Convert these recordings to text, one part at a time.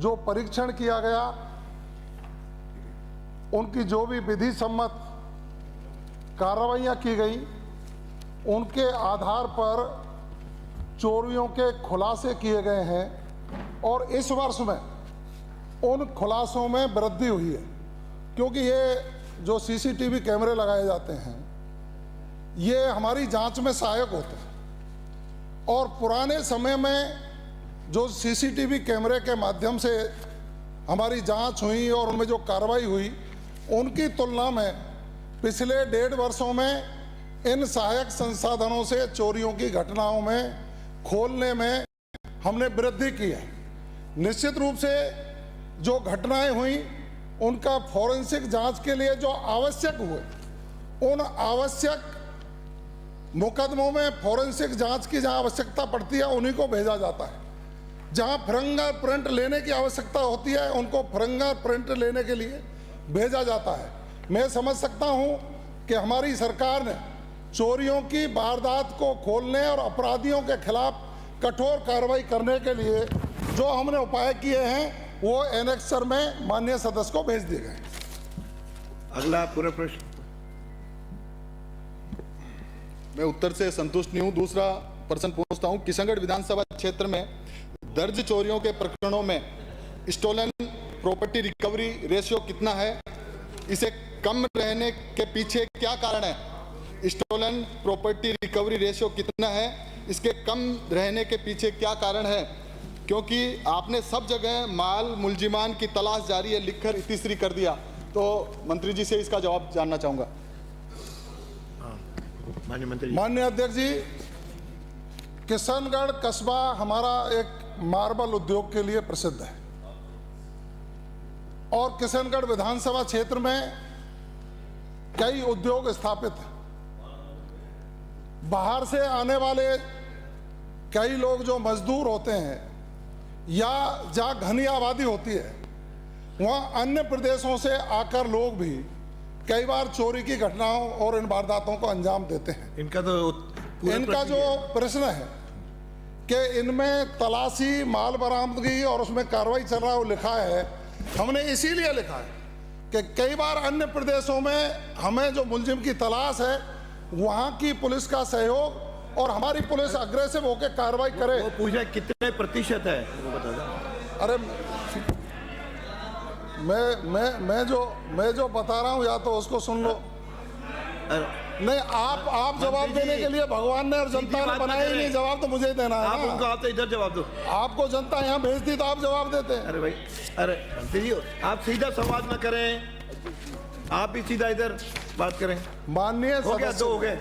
जो परीक्षण किया गया, उनकी जो भी विधि सम्मत कार्रवाइयां की गई, उनके आधार पर चोरियों के खुलासे किए गए हैं और इस वर्ष में उन खुलासों में वृद्धि हुई है। क्योंकि ये जो सीसीटीवी कैमरे लगाए जाते हैं, ये हमारी जांच में सहायक होते हैं और पुराने समय में जो सीसीटीवी कैमरे के माध्यम से हमारी जांच हुई और उनमें जो कार्रवाई हुई, उनकी तुलना में पिछले 1.5 वर्षों में इन सहायक संसाधनों से चोरियों की घटनाओं में खोलने में हमने वृद्धि की है। निश्चित रूप से जो घटनाएं हुई, उनका फॉरेंसिक जांच के लिए जो आवश्यक हुए, उन आवश्यक मुकदमों में फॉरेंसिक जांच की जहां आवश्यकता पड़ती है, उन्हीं को भेजा जाता है। जहां फिंगरप्रिंट लेने की आवश्यकता होती है, उनको फिंगरप्रिंट लेने के लिए भेजा जाता है। मैं समझ सकता हूं कि हमारी सरकार ने चोरियों की वारदात को खोलने और अपराधियों के खिलाफ कठोर कार्रवाई करने के लिए जो हमने उपाय किए हैं, वो एनेक्सर में माननीय सदस्य को भेज दिए गए। अगला पूरा प्रश्न। मैं उत्तर से संतुष्ट नहीं हूं। दूसरा प्रश्न पूछता हूं, किशनगढ़ विधानसभा क्षेत्र में दर्ज चोरियों के प्रकरणों में स्टोलन प्रॉपर्टी रिकवरी रेशियो कितना है? इसे कम रहने के पीछे क्या कारण है? स्टोलन प्रॉपर्टी रिकवरी रेशियो कितना है? इसके कम रहने के पीछे क्या कारण है? क्योंकि आपने सब जगह माल मुलजिमान की तलाश जारी है लिखकर इतिश्री कर दिया। तो मंत्री जी से इसका जवाब जानना चाहूंगा। माननीय अध्यक्ष जी, किशनगढ़ कस्बा हमारा एक मार्बल उद्योग के लिए प्रसिद्ध है और किशनगढ़ विधानसभा क्षेत्र में कई उद्योग स्थापित हैं। बाहर से आने वाले कई लोग जो मजदूर होते हैं या जहाँ घनी आबादी होती है, वहाँ अन्य प्रदेशों से आकर लोग भी कई बार चोरी की घटनाओं और इन वारदातों को अंजाम देते हैं। इनका जो प्रश्न है कि इनमें तलाशी, माल बरामदगी और उसमें कार्रवाई चल रहा है, वो लिखा है। हमने इसीलिए लिखा है कि कई बार अन्य प्रदेशों में हमें जो मुलजिम की तलाश है, वहाँ की पुलिस का सहयोग और हमारी पुलिस अग्रेसिव होकर कार्रवाई करे। वो पूछा कितने प्रतिशत है, वो बता दो। अरे मैं जो बता रहा हूँ, या तो उसको सुन लो। नहीं, आप जवाब देने के लिए भगवान ने और जनता ने बनाया ही नहीं, जवाब तो मुझे ही देना है। आप उनको आप तो इधर जवाब दो। आपको जनता यहाँ भेजती तो आप जवाब देते हैं। अरे भाई, अरे मंत्री, आप सीधा संवाद न करें, आप ही सीधा इधर बात करें। माननीय हो गया, 2 हो गए।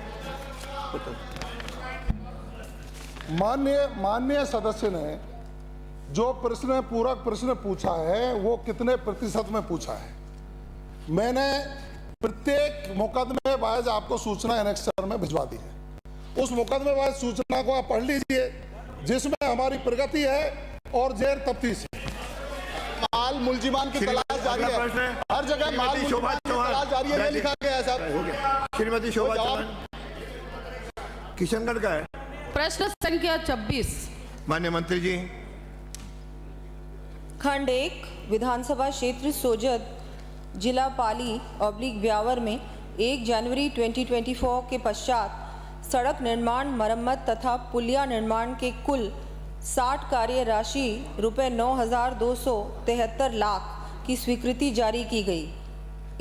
माननीय सदस्य ने जो प्रश्न, पूरक प्रश्न पूछा है, वो कितने प्रतिशत में पूछा है। मैंने प्रत्येक मुकदमे वाइज आपको सूचना एनेक्सर में भिजवा दी है। उस मुकदमे वाइज सूचना को आप पढ़ लीजिए, जिसमें हमारी प्रगति है और जेर तफ्तीश है। माल मुलजिमान की तलाश जारी है, हर जगह माल मुलजिमान की तलाश जारी है, ये लिखा गया है साहब। श्रीमती शोभा चौहान, किशनगढ़ का है प्रश्न संख्या 26। माननीय मंत्री जी। खंड 1 विधानसभा क्षेत्र सोजत, जिला पाली / ब्यावर में 1 जनवरी 2024 के पश्चात सड़क निर्माण, मरम्मत तथा पुलिया निर्माण के कुल 60 कार्य राशि रुपये 9,273 लाख की स्वीकृति जारी की गई।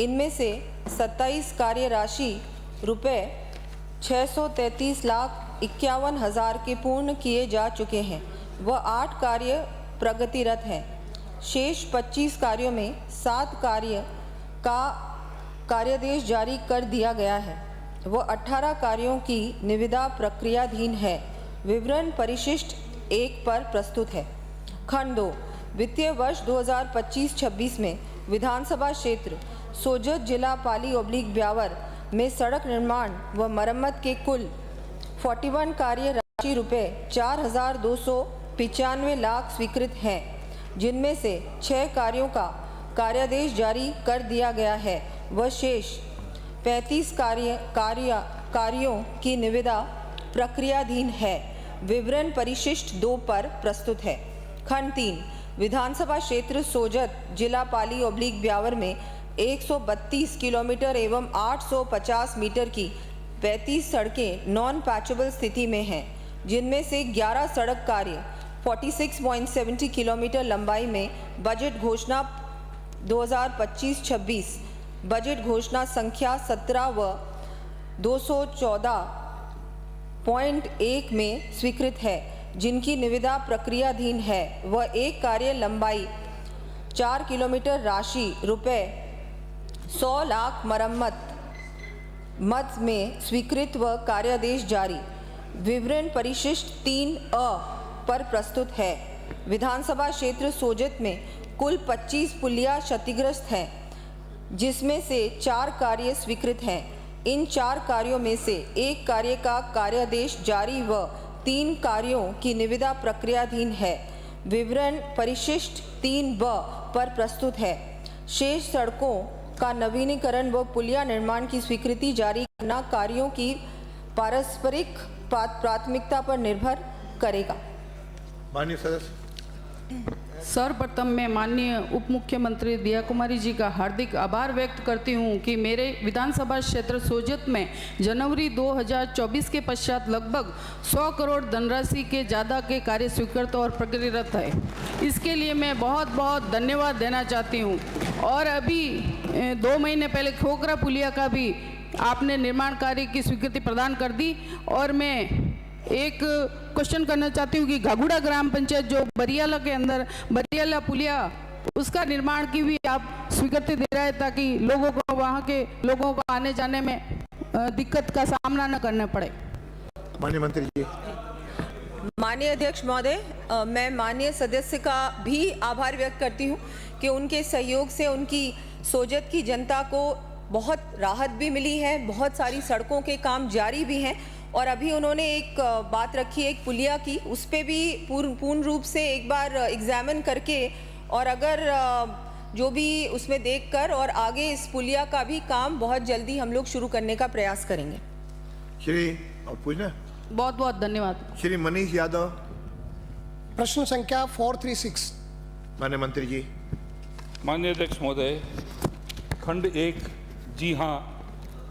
इनमें से 27 कार्य राशि रुपये 633,51,000 के पूर्ण किए जा चुके हैं व 8 कार्य प्रगतिरत हैं। शेष 25 कार्यों में 7 कार्य का कार्यादेश जारी कर दिया गया है व 18 कार्यों की निविदा प्रक्रियाधीन है। विवरण परिशिष्ट 1 पर प्रस्तुत है। खंड 2 वित्तीय वर्ष 2025-26 में विधानसभा क्षेत्र सोजत, जिला पाली / ब्यावर में सड़क निर्माण व मरम्मत के कुल 41 कार्य राशि रुपये 4,295 लाख स्वीकृत हैं, जिनमें से 6 कार्यों का कार्यादेश जारी कर दिया गया है व शेष 35 कार्यों की निविदा प्रक्रियाधीन है। विवरण परिशिष्ट 2 पर प्रस्तुत है। खंड 3 विधानसभा क्षेत्र सोजत जिला पाली / ब्यावर में 132 किलोमीटर एवं 850 मीटर की 35 सड़कें नॉन पैचेबल स्थिति में हैं, जिनमें से 11 सड़क कार्य 46.70 किलोमीटर लंबाई में बजट घोषणा 2025-26 बजट घोषणा संख्या 17 व 214.1 में स्वीकृत है, जिनकी निविदा प्रक्रियाधीन है। वह एक कार्य लंबाई 4 किलोमीटर राशि रुपए 100 लाख मरम्मत मद में स्वीकृत व कार्यादेश जारी। विवरण परिशिष्ट 3A पर प्रस्तुत है। विधानसभा क्षेत्र सोजत में कुल 25 पुलिया क्षतिग्रस्त हैं, जिसमें से 4 कार्य स्वीकृत हैं। इन 4 कार्यों में से एक कार्य का कार्यादेश जारी व 3 कार्यों की निविदा प्रक्रियाधीन है। विवरण परिशिष्ट 3B पर प्रस्तुत है। शेष सड़कों का नवीनीकरण व पुलिया निर्माण की स्वीकृति जारी करना कार्यों की पारस्परिक प्राथमिकता पर निर्भर करेगा। माननीय सदस्य। सर्वप्रथम मैं माननीय उप मुख्यमंत्री दिया कुमारी जी का हार्दिक आभार व्यक्त करती हूं कि मेरे विधानसभा क्षेत्र सोजत में जनवरी 2024 के पश्चात लगभग 100 करोड़ धनराशि के ज़्यादा के कार्य स्वीकृत और प्रगतिरत है। इसके लिए मैं बहुत बहुत धन्यवाद देना चाहती हूं। और अभी 2 महीने पहले खोखरा पुलिया का भी आपने निर्माण कार्य की स्वीकृति प्रदान कर दी। और मैं एक क्वेश्चन करना चाहती हूँ कि घाघुड़ा ग्राम पंचायत जो बरियाला के अंदर बरियाला पुलिया, उसका निर्माण की भी आप स्वीकृति दे रहे हैं, ताकि लोगों को, वहाँ के लोगों को आने जाने में दिक्कत का सामना न करना पड़े। माननीय मंत्री जी। माननीय अध्यक्ष महोदय, मैं माननीय सदस्य का भी आभार व्यक्त करती हूँ कि उनके सहयोग से उनकी सोजत की जनता को बहुत राहत भी मिली है। बहुत सारी सड़कों के काम जारी भी हैं। और अभी उन्होंने एक बात रखी एक पुलिया की, उस पर भी पूर्ण रूप से एक बार एग्जामिन करके और अगर जो भी उसमें देखकर और आगे इस पुलिया का भी काम बहुत जल्दी हम लोग शुरू करने का प्रयास करेंगे। श्री और पूछना। बहुत बहुत धन्यवाद। श्री मनीष यादव। प्रश्न संख्या 436। माननीय मंत्री जी। माननीय अध्यक्ष महोदय, खंड 1 जी हाँ,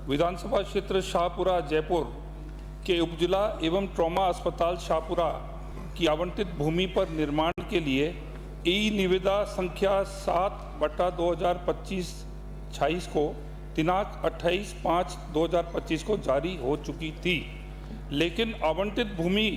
विधानसभा क्षेत्र शाहपुरा जयपुर के उपजिला एवं ट्रॉमा अस्पताल शाहपुरा की आवंटित भूमि पर निर्माण के लिए ई निविदा संख्या 7/2025-26 को दिनांक 28/5/2025 को जारी हो चुकी थी, लेकिन आवंटित भूमि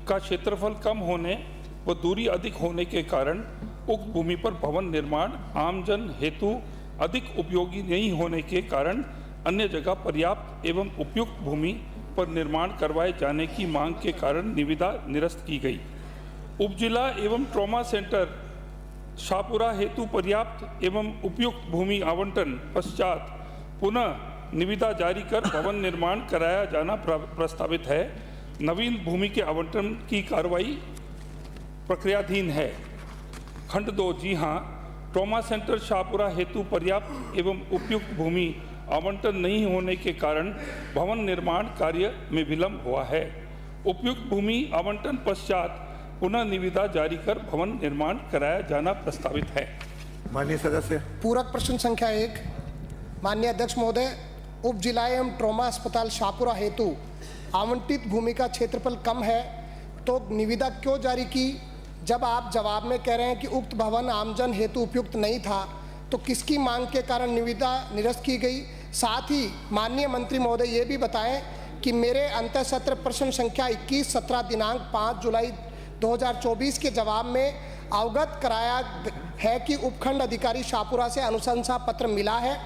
का क्षेत्रफल कम होने व दूरी अधिक होने के कारण उक्त भूमि पर भवन निर्माण आमजन हेतु अधिक उपयोगी नहीं होने के कारण अन्य जगह पर्याप्त एवं उपयुक्त भूमि पर निर्माण करवाए जाने की मांग के कारण निविदा निरस्त की गई। उपजिला एवं ट्रॉमा सेंटर शाहपुरा हेतु पर्याप्त एवं उपयुक्त भूमि आवंटन पश्चात पुनः निविदा जारी कर भवन निर्माण कराया जाना प्रस्तावित है। नवीन भूमि के आवंटन की कार्रवाई प्रक्रियाधीन है। खंड 2 जी हाँ, ट्रॉमा सेंटर शाहपुरा हेतु पर्याप्त एवं उपयुक्त भूमि आवंटन नहीं होने के कारण भवन निर्माण कार्य में विलंब हुआ है। उपयुक्त भूमि आवंटन पश्चात पुनः निविदा जारी कर भवन निर्माण कराया जाना प्रस्तावित है। माननीय सदस्य। पूरक प्रश्न संख्या 1। माननीय अध्यक्ष महोदय, उप जिला एवं ट्रॉमा अस्पताल शाहपुरा हेतु आवंटित भूमि का क्षेत्रफल कम है, तो निविदा क्यों जारी की? जब आप जवाब में कह रहे हैं कि उक्त भवन आमजन हेतु उपयुक्त नहीं था, तो किसकी मांग के कारण निविदा निरस्त की गई? साथ ही माननीय मंत्री महोदय ये भी बताएं कि मेरे अंतःसत्र प्रश्न संख्या 21-17 दिनांक 5 जुलाई 2024 के जवाब में अवगत कराया है कि उपखंड अधिकारी शाहपुरा से अनुशंसा पत्र मिला है,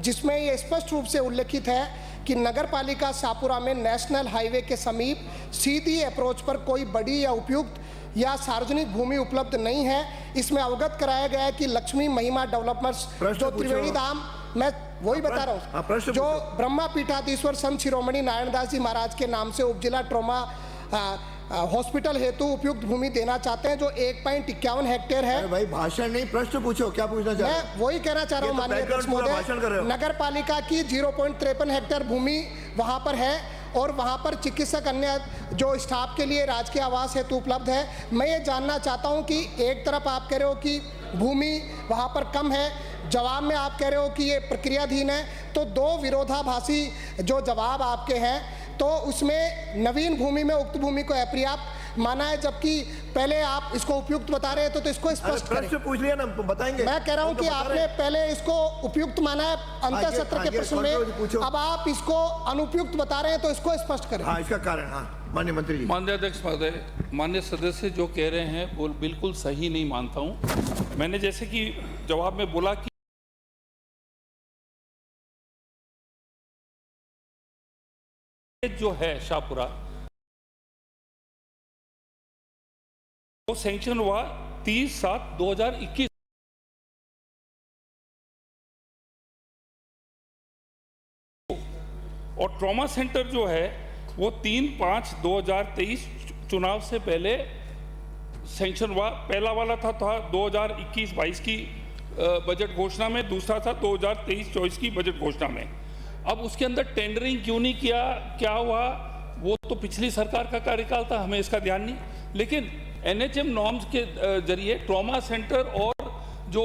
जिसमें ये स्पष्ट रूप से उल्लेखित है कि नगर पालिका शाहपुरा में नेशनल हाईवे के समीप सीधी अप्रोच पर कोई बड़ी या उपयुक्त या सार्वजनिक भूमि उपलब्ध नहीं है। इसमें अवगत कराया गया है कि लक्ष्मी महिमा डेवलपर्स जो त्रिवेणी धाम, मैं वही बता रहा हूँ, जो ब्रह्मा पीठाधीश्वर संत शिरोमणि नारायणदास जी महाराज के नाम से उपजिला ट्रॉमा हॉस्पिटल हेतु उपयुक्त भूमि देना चाहते हैं, जो 1.51 हेक्टेयर है। भाई भाषण नहीं, प्रश्न पूछो, क्या पूछना चाहते हैं? मैं वही कहना चाह रहा हूँ माननीय अध्यक्ष महोदय, नगर पालिका की 0.53 हेक्टेयर भूमि वहाँ पर है और वहाँ पर चिकित्सक अन्य जो स्टाफ के लिए राजकीय आवास हेतु उपलब्ध है। मैं ये जानना चाहता हूँ कि एक तरफ आप कह रहे हो कि भूमि वहाँ पर कम है, जवाब में आप कह रहे हो कि ये प्रक्रियाधीन है, तो दो विरोधाभासी जो जवाब आपके हैं, तो उसमें नवीन भूमि में उक्त भूमि को अपर्याप्त माना है, जबकि पहले आप इसको उपयुक्त बता रहे हैं, तो इसको स्पष्ट करें। प्रश्न पूछ लिया ना, बताएंगे। मैं कह रहा हूं कि आपने पहले इसको उपयुक्त माना है अंतर सत्र के प्रश्न में, अब आप इसको अनुपयुक्त बता रहे हैं, तो इसको स्पष्ट करें। हाँ, इसका कारण। हाँ, माननीय मंत्री जी। माननीय अध्यक्ष महोदय, माननीय सदस्य जो कह रहे हैं वो बिल्कुल सही नहीं मानता हूं। मैंने जैसे कि जवाब में बोला कि जो है शाहपुरा वो सैंक्शन हुआ 30/7/2021 और ट्रॉमा सेंटर जो है वो 3/5/2023 चुनाव से पहले सैंक्शन हुआ। पहला वाला था 2021-22 की बजट घोषणा में, दूसरा था 2023-24 की बजट घोषणा में। अब उसके अंदर टेंडरिंग क्यों नहीं किया, क्या हुआ, वो तो पिछली सरकार का कार्यकाल था, हमें इसका ध्यान नहीं। लेकिन NHM नॉर्म्स के जरिए ट्रॉमा सेंटर और जो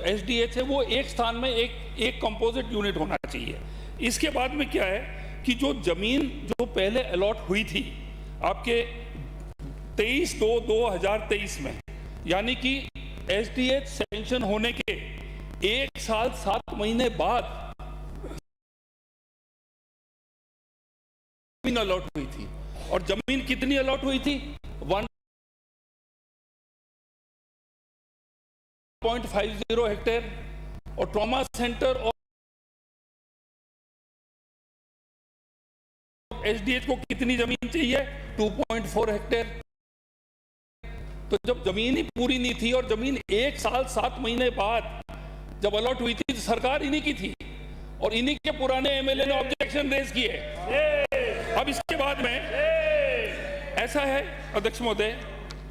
SDH है वो एक स्थान में एक कंपोजिट यूनिट होना चाहिए। इसके बाद में क्या है कि जो जमीन जो पहले अलॉट हुई थी आपके 23/2/2023 में, यानी कि SDH सैंक्शन होने के 1 साल 7 महीने बाद जमीन अलॉट हुई थी। और जमीन कितनी अलॉट हुई थी? 1.50 हेक्टेयर। और ट्रॉमा सेंटर और SDH को कितनी जमीन चाहिए? 2.4 हेक्टेयर। तो जब जमीन ही पूरी नहीं थी और जमीन 1 साल 7 महीने बाद जब अलॉट हुई थी, तो सरकार इन्हीं की थी और इन्हीं के पुराने MLA ने ऑब्जेक्शन रेज किए। अब इसके बाद में ऐसा है अध्यक्ष महोदय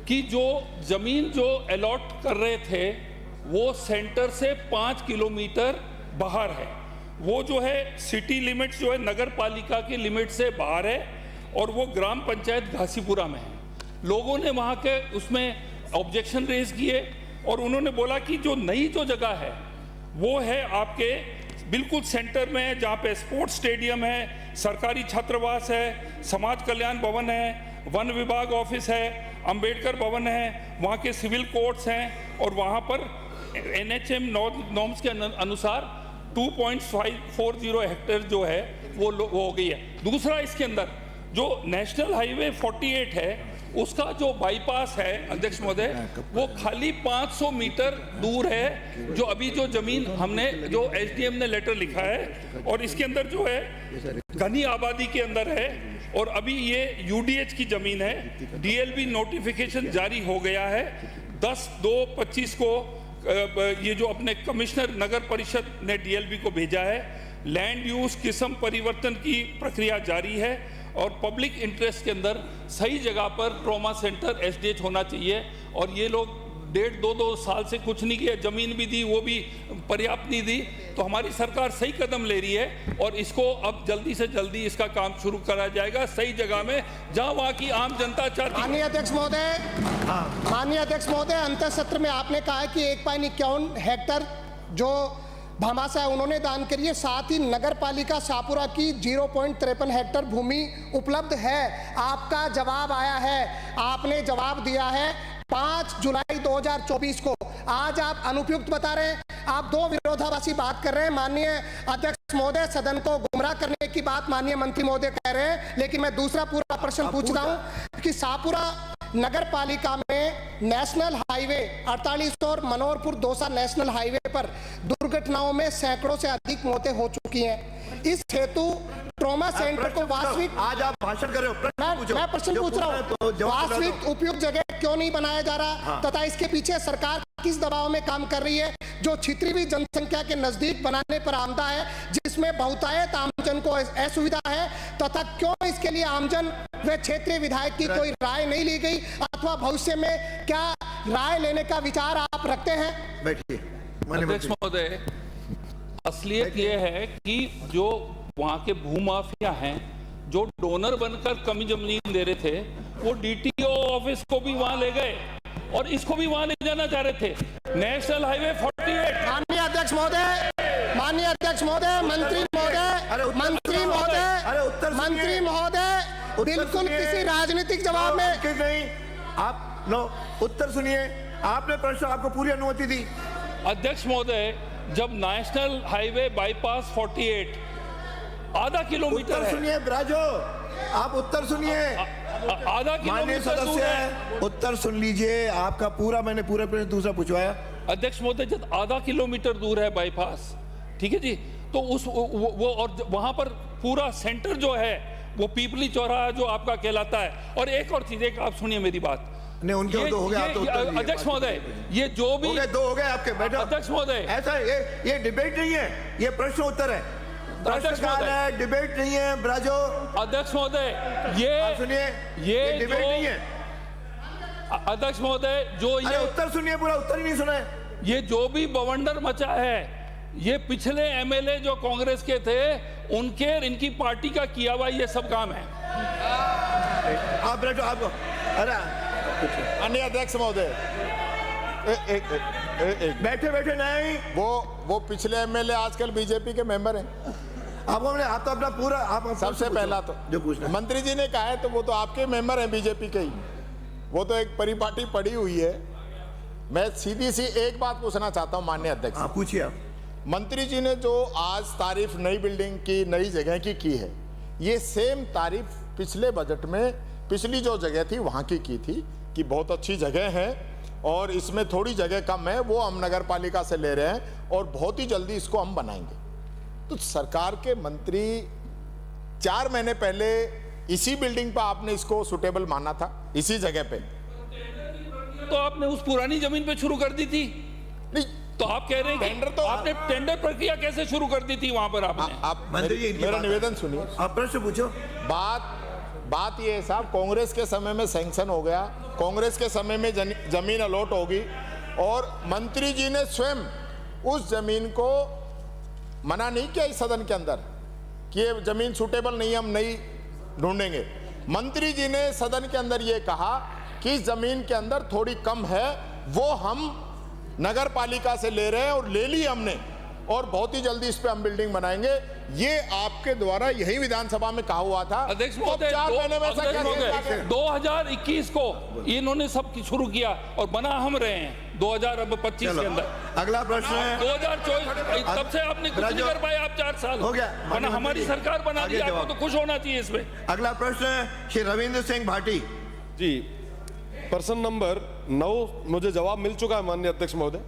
कि जो जमीन जो अलॉट कर रहे थे वो सेंटर से 5 किलोमीटर बाहर है। वो जो है सिटी लिमिट्स जो है नगर पालिका के लिमिट से बाहर है और वो ग्राम पंचायत घासीपुरा में है। लोगों ने वहाँ के उसमें ऑब्जेक्शन रेज किए और उन्होंने बोला कि जो नई जो जगह है वो है आपके बिल्कुल सेंटर में, जहाँ पे स्पोर्ट्स स्टेडियम है, सरकारी छात्रावास है, समाज कल्याण भवन है, वन विभाग ऑफिस है, अंबेडकर भवन है, वहाँ के सिविल कोर्ट्स हैं और वहाँ पर NHM नॉर्म्स के अनुसार 2.540 हेक्टेयर जो है वो हो गई है। दूसरा, इसके अंदर जो नेशनल हाईवे 48 है उसका जो बाईपास है अध्यक्ष महोदय, वो खाली 500 मीटर दूर है। जो अभी जो जमीन हमने जो SDM ने लेटर लिखा है और इसके अंदर जो है घनी आबादी के अंदर है और अभी ये UDH की जमीन है। DLB नोटिफिकेशन जारी हो गया है 10/2/25 को। ये जो अपने कमिश्नर नगर परिषद ने DLB को भेजा है। लैंड यूज किस्म परिवर्तन की प्रक्रिया जारी है और पब्लिक इंटरेस्ट के अंदर सही जगह पर ट्रॉमा सेंटर SDH होना चाहिए। और ये लोग 1.5-2 साल से कुछ नहीं किया, जमीन भी दी वो भी पर्याप्त नहीं दी। तो हमारी सरकार सही कदम ले रही है और इसको अब जल्दी से जल्दी इसका काम शुरू करा जाएगा सही जगह में जहां वहां की आम जनता चाहती है। माननीय अध्यक्ष महोदय, अंतर सत्र में आपने कहा है कि 1.51 हेक्टेयर जो भामाशाह उन्होंने दान करी है, साथ ही नगर पालिका शाहपुरा की 0.53 हेक्टेयर भूमि उपलब्ध है। आपका जवाब आया है, आपने जवाब दिया है 5 जुलाई 2024 को। आज आप अनुपयुक्त बता रहे हैं, आप दो विरोधाभासी बात कर रहे हैं। माननीय अध्यक्ष महोदय, सदन को गुमराह करने की बात माननीय मंत्री महोदय कह रहे हैं, लेकिन मैं दूसरा पूरा प्रश्न पूछता हूं कि शाहपुरा नगर पालिका में नेशनल हाईवे 48 और मनोहरपुर दौसा नेशनल हाईवे पर दुर्घटनाओं में सैकड़ों से अधिक मौतें हो चुकी हैं। इस हेतु ट्रॉमा सेंटर को वास्तविक, आज आप भाषण कर रहे हो, मैं प्रश्न पूछ रहा हूँ, वास्तविक उपयुक्त जगह क्यों नहीं बनाया जा रहा तथा इसके पीछे सरकार किस दबाव में काम कर रही है, जो छितरी जनसंख्या के नजदीक बनाने पर आमदा है, जिसमें बहुतायत आमजन को असुविधा है, तथा क्यों इसके लिए आमजन व क्षेत्रीय विधायक की कोई राय नहीं ली गई अथवा भविष्य में क्या राय लेने का विचार आप रखते हैं? बैठिए। अध्यक्ष महोदय, असलियत ये है कि जो वहाँ के भूमाफिया हैं जो डोनर बनकर कमी जमीन दे रहे थे वो डीटीओ ऑफिस को भी वहां ले गए और इसको भी वहां ले जाना चाह रहे थे। National highway 48। माननीय अध्यक्ष महोदय, माननीय अध्यक्ष महोदय, मंत्री महोदय, मंत्री महोदय, मंत्री महोदय, बिल्कुल किसी राजनीतिक जवाब में नहीं। आप नो उत्तर सुनिए। आपने प्रश्न, आपको पूरी अनुमति दी। अध्यक्ष महोदय, जब नेशनल हाईवे बाईपास 48 आधा किलोमीटर उत्तर है, सुनिए ब्राजो, आप उत्तर सुनिए। आधा माननीय किलोमीटर दूर है। सदस्य उत्तर सुन लीजिए। आपका पूरा, मैंने पूरा प्रश्न दूसरा पूछवाया। अध्यक्ष महोदय, जब आधा किलोमीटर दूर है बाईपास, ठीक है जी, तो उस वो और वहां पर पूरा सेंटर जो है वो पीपली चौराहा जो आपका कहलाता है। और एक और चीज, एक आप सुनिए मेरी बात। नहीं, उनके दो हो गया, आप तो उत्तर दीजिए। अध्यक्ष महोदय, ये जो भी दो हो गए आपके, बैठो। अध्यक्ष महोदय, ऐसा ये डिबेट नहीं है, ये प्रश्न उत्तर है। प्रश्नकाल है, डिबेट नहीं है ब्राजो। अध्यक्ष महोदय, ये सुनिए, ये डिबेट नहीं है। अध्यक्ष महोदय, जो अरे ये उत्तर सुनिए, पूरा उत्तर ही नहीं सुना है। ये जो भी बवंडर मचा है, ये पिछले एमएलए जो कांग्रेस के थे उनके, इनकी पार्टी का किया हुआ ये सब काम है। आप बैठो। आपको अरे अन्य अध्यक्ष महोदय, बैठे बैठे नहीं। वो पिछले एमएलए आजकल बीजेपी के मेंबर हैं। आपको हमने, आप तो अपना पूरा, आप सबसे पहला तो जो पूछना है। मंत्री जी ने कहा है तो वो तो आपके मेंबर हैं बीजेपी के ही, वो तो एक परिपाटी पड़ी हुई है। मैं सीधी सी एक बात पूछना चाहता हूं माननीय अध्यक्ष। आप पूछिए। आप मंत्री जी ने जो आज तारीफ नई बिल्डिंग की, नई जगह की है, ये सेम तारीफ पिछले बजट में पिछली जो जगह थी वहां की थी कि बहुत अच्छी जगह है और इसमें थोड़ी जगह कम है, वो हम नगर पालिका से ले रहे हैं और बहुत ही जल्दी इसको हम बनाएंगे। तो सरकार के मंत्री 4 महीने पहले इसी बिल्डिंग पर आपने इसको सुटेबल माना था, इसी जगह पे, तो आपने उस पुरानी जमीन पे शुरू कर दी थी। नहीं तो आप कह रहे हैं टेंडर कि तो आपने टेंडर प्रक्रिया कैसे शुरू कर दी थी वहां पर आपने? आप मंत्री जी, मेरा निवेदन सुनिए। आप प्रश्न पूछो। बात ये है साहब, कांग्रेस के समय में सैंक्शन हो गया, कांग्रेस के समय में जमीन अलॉट होगी और मंत्री जी ने स्वयं उस जमीन को मना नहीं किया इस सदन के अंदर कि ये जमीन सुटेबल नहीं है, हम नहीं ढूंढेंगे। मंत्री जी ने सदन के अंदर ये कहा कि जमीन के अंदर थोड़ी कम है, वो हम नगर पालिका से ले रहे हैं और ले ली हमने और बहुत ही जल्दी इस पे हम बिल्डिंग बनाएंगे। ये आपके द्वारा यही विधानसभा में कहा हुआ था। अध्यक्ष महोदय, 2021 को इन्होंने सब शुरू किया और बना हम रहे हैं 2025 के अंदर। अगला प्रश्न है 2024, तब से आपने कुछ नहीं कर पाए। आप 4 साल हो गया। बना, हमारी सरकार बना दी, आपको तो खुश होना चाहिए इसमें। अगला प्रश्न है श्री रविंद्र सिंह भाटी जी। प्रश्न नंबर 9 मुझे जवाब मिल चुका है माननीय अध्यक्ष महोदय।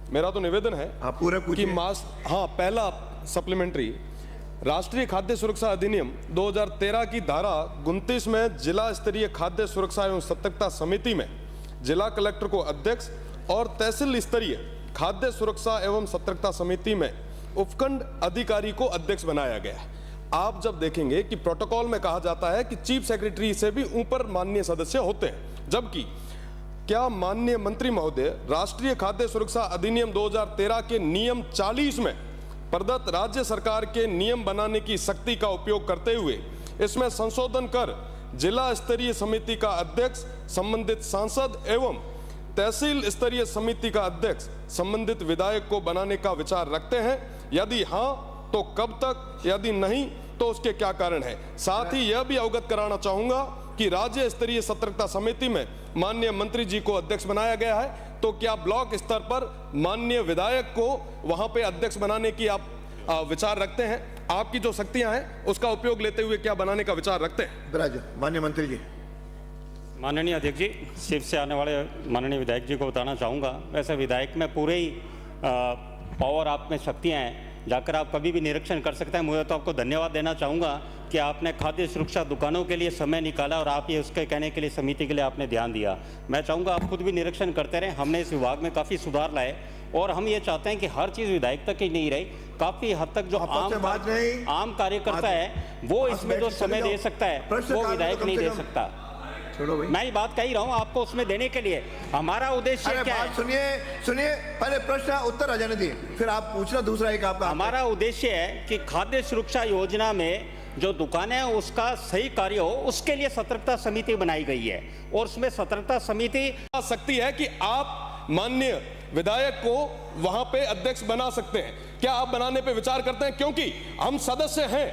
मेरा तो निवेदन है आप पूरे कि पूछिए। पहला सप्लीमेंट्री राष्ट्रीय खाद्य सुरक्षा अधिनियम 2013 की धारा 29 में जिला स्तरीय खाद्य सुरक्षा एवं सतर्कता समिति में जिला कलेक्टर को अध्यक्ष और तहसील स्तरीय खाद्य सुरक्षा एवं सतर्कता समिति में उपखंड अधिकारी को अध्यक्ष बनाया गया। आप जब देखेंगे कि प्रोटोकॉल में कहा जाता है कि चीफ सेक्रेटरी से भी ऊपर माननीय सदस्य होते हैं, जबकि क्या माननीय मंत्री महोदय राष्ट्रीय खाद्य सुरक्षा अधिनियम 2013 के नियम 40 में प्रदत्त राज्य सरकार के नियम बनाने की शक्ति का उपयोग करते हुए इसमें संशोधन कर जिला स्तरीय समिति का अध्यक्ष संबंधित सांसद एवं तहसील स्तरीय समिति का अध्यक्ष संबंधित विधायक को बनाने का विचार रखते हैं? यदि हाँ तो कब तक, यदि नहीं तो उसके क्या कारण है? साथ ही यह भी अवगत कराना चाहूंगा कि राज्य स्तरीय सतर्कता समिति में माननीय मंत्री जी को अध्यक्ष बनाया गया है, तो क्या ब्लॉक स्तर पर माननीय विधायक को वहां पे अध्यक्ष बनाने की आप विचार रखते हैं? आपकी जो शक्तियां हैं उसका उपयोग लेते हुए क्या बनाने का विचार रखते हैं? माननीय मंत्री जी। माननीय अध्यक्ष जी, शिव से आने वाले माननीय विधायक जी को बताना चाहूँगा, वैसे विधायक में पूरे ही पावर आप में शक्तियाँ हैं, जाकर आप कभी भी निरीक्षण कर सकते हैं। मुझे तो आपको धन्यवाद देना चाहूँगा कि आपने खाद्य सुरक्षा दुकानों के लिए समय निकाला और आप ये उसके कहने के लिए समिति के लिए आपने ध्यान दिया। मैं चाहूँगा आप खुद भी निरीक्षण करते रहें। हमने इस विभाग में काफ़ी सुधार लाए और हम ये चाहते हैं कि हर चीज़ विधायक तक ही नहीं रही, काफ़ी हद तक जो आम कार्यकर्ता है वो इसमें जो समय दे सकता है वो विधायक नहीं दे सकता। मैं ये बात कह रहा हूँ आपको उसमें देने के लिए। हमारा उद्देश्य क्या है? सुनिए पहले प्रश्न उत्तर आ जाने दिए, फिर आप पूछना दूसरा एक आपका। हमारा उद्देश्य है कि खाद्य सुरक्षा योजना में जो दुकानें हैं उसका सही कार्य हो, उसके लिए सतर्कता समिति बनाई गई है और उसमें सतर्कता समिति आ सकती है कि आप माननीय विधायक को वहां पे अध्यक्ष बना सकते हैं। क्या आप बनाने पे विचार करते हैं? क्योंकि हम सदस्य हैं,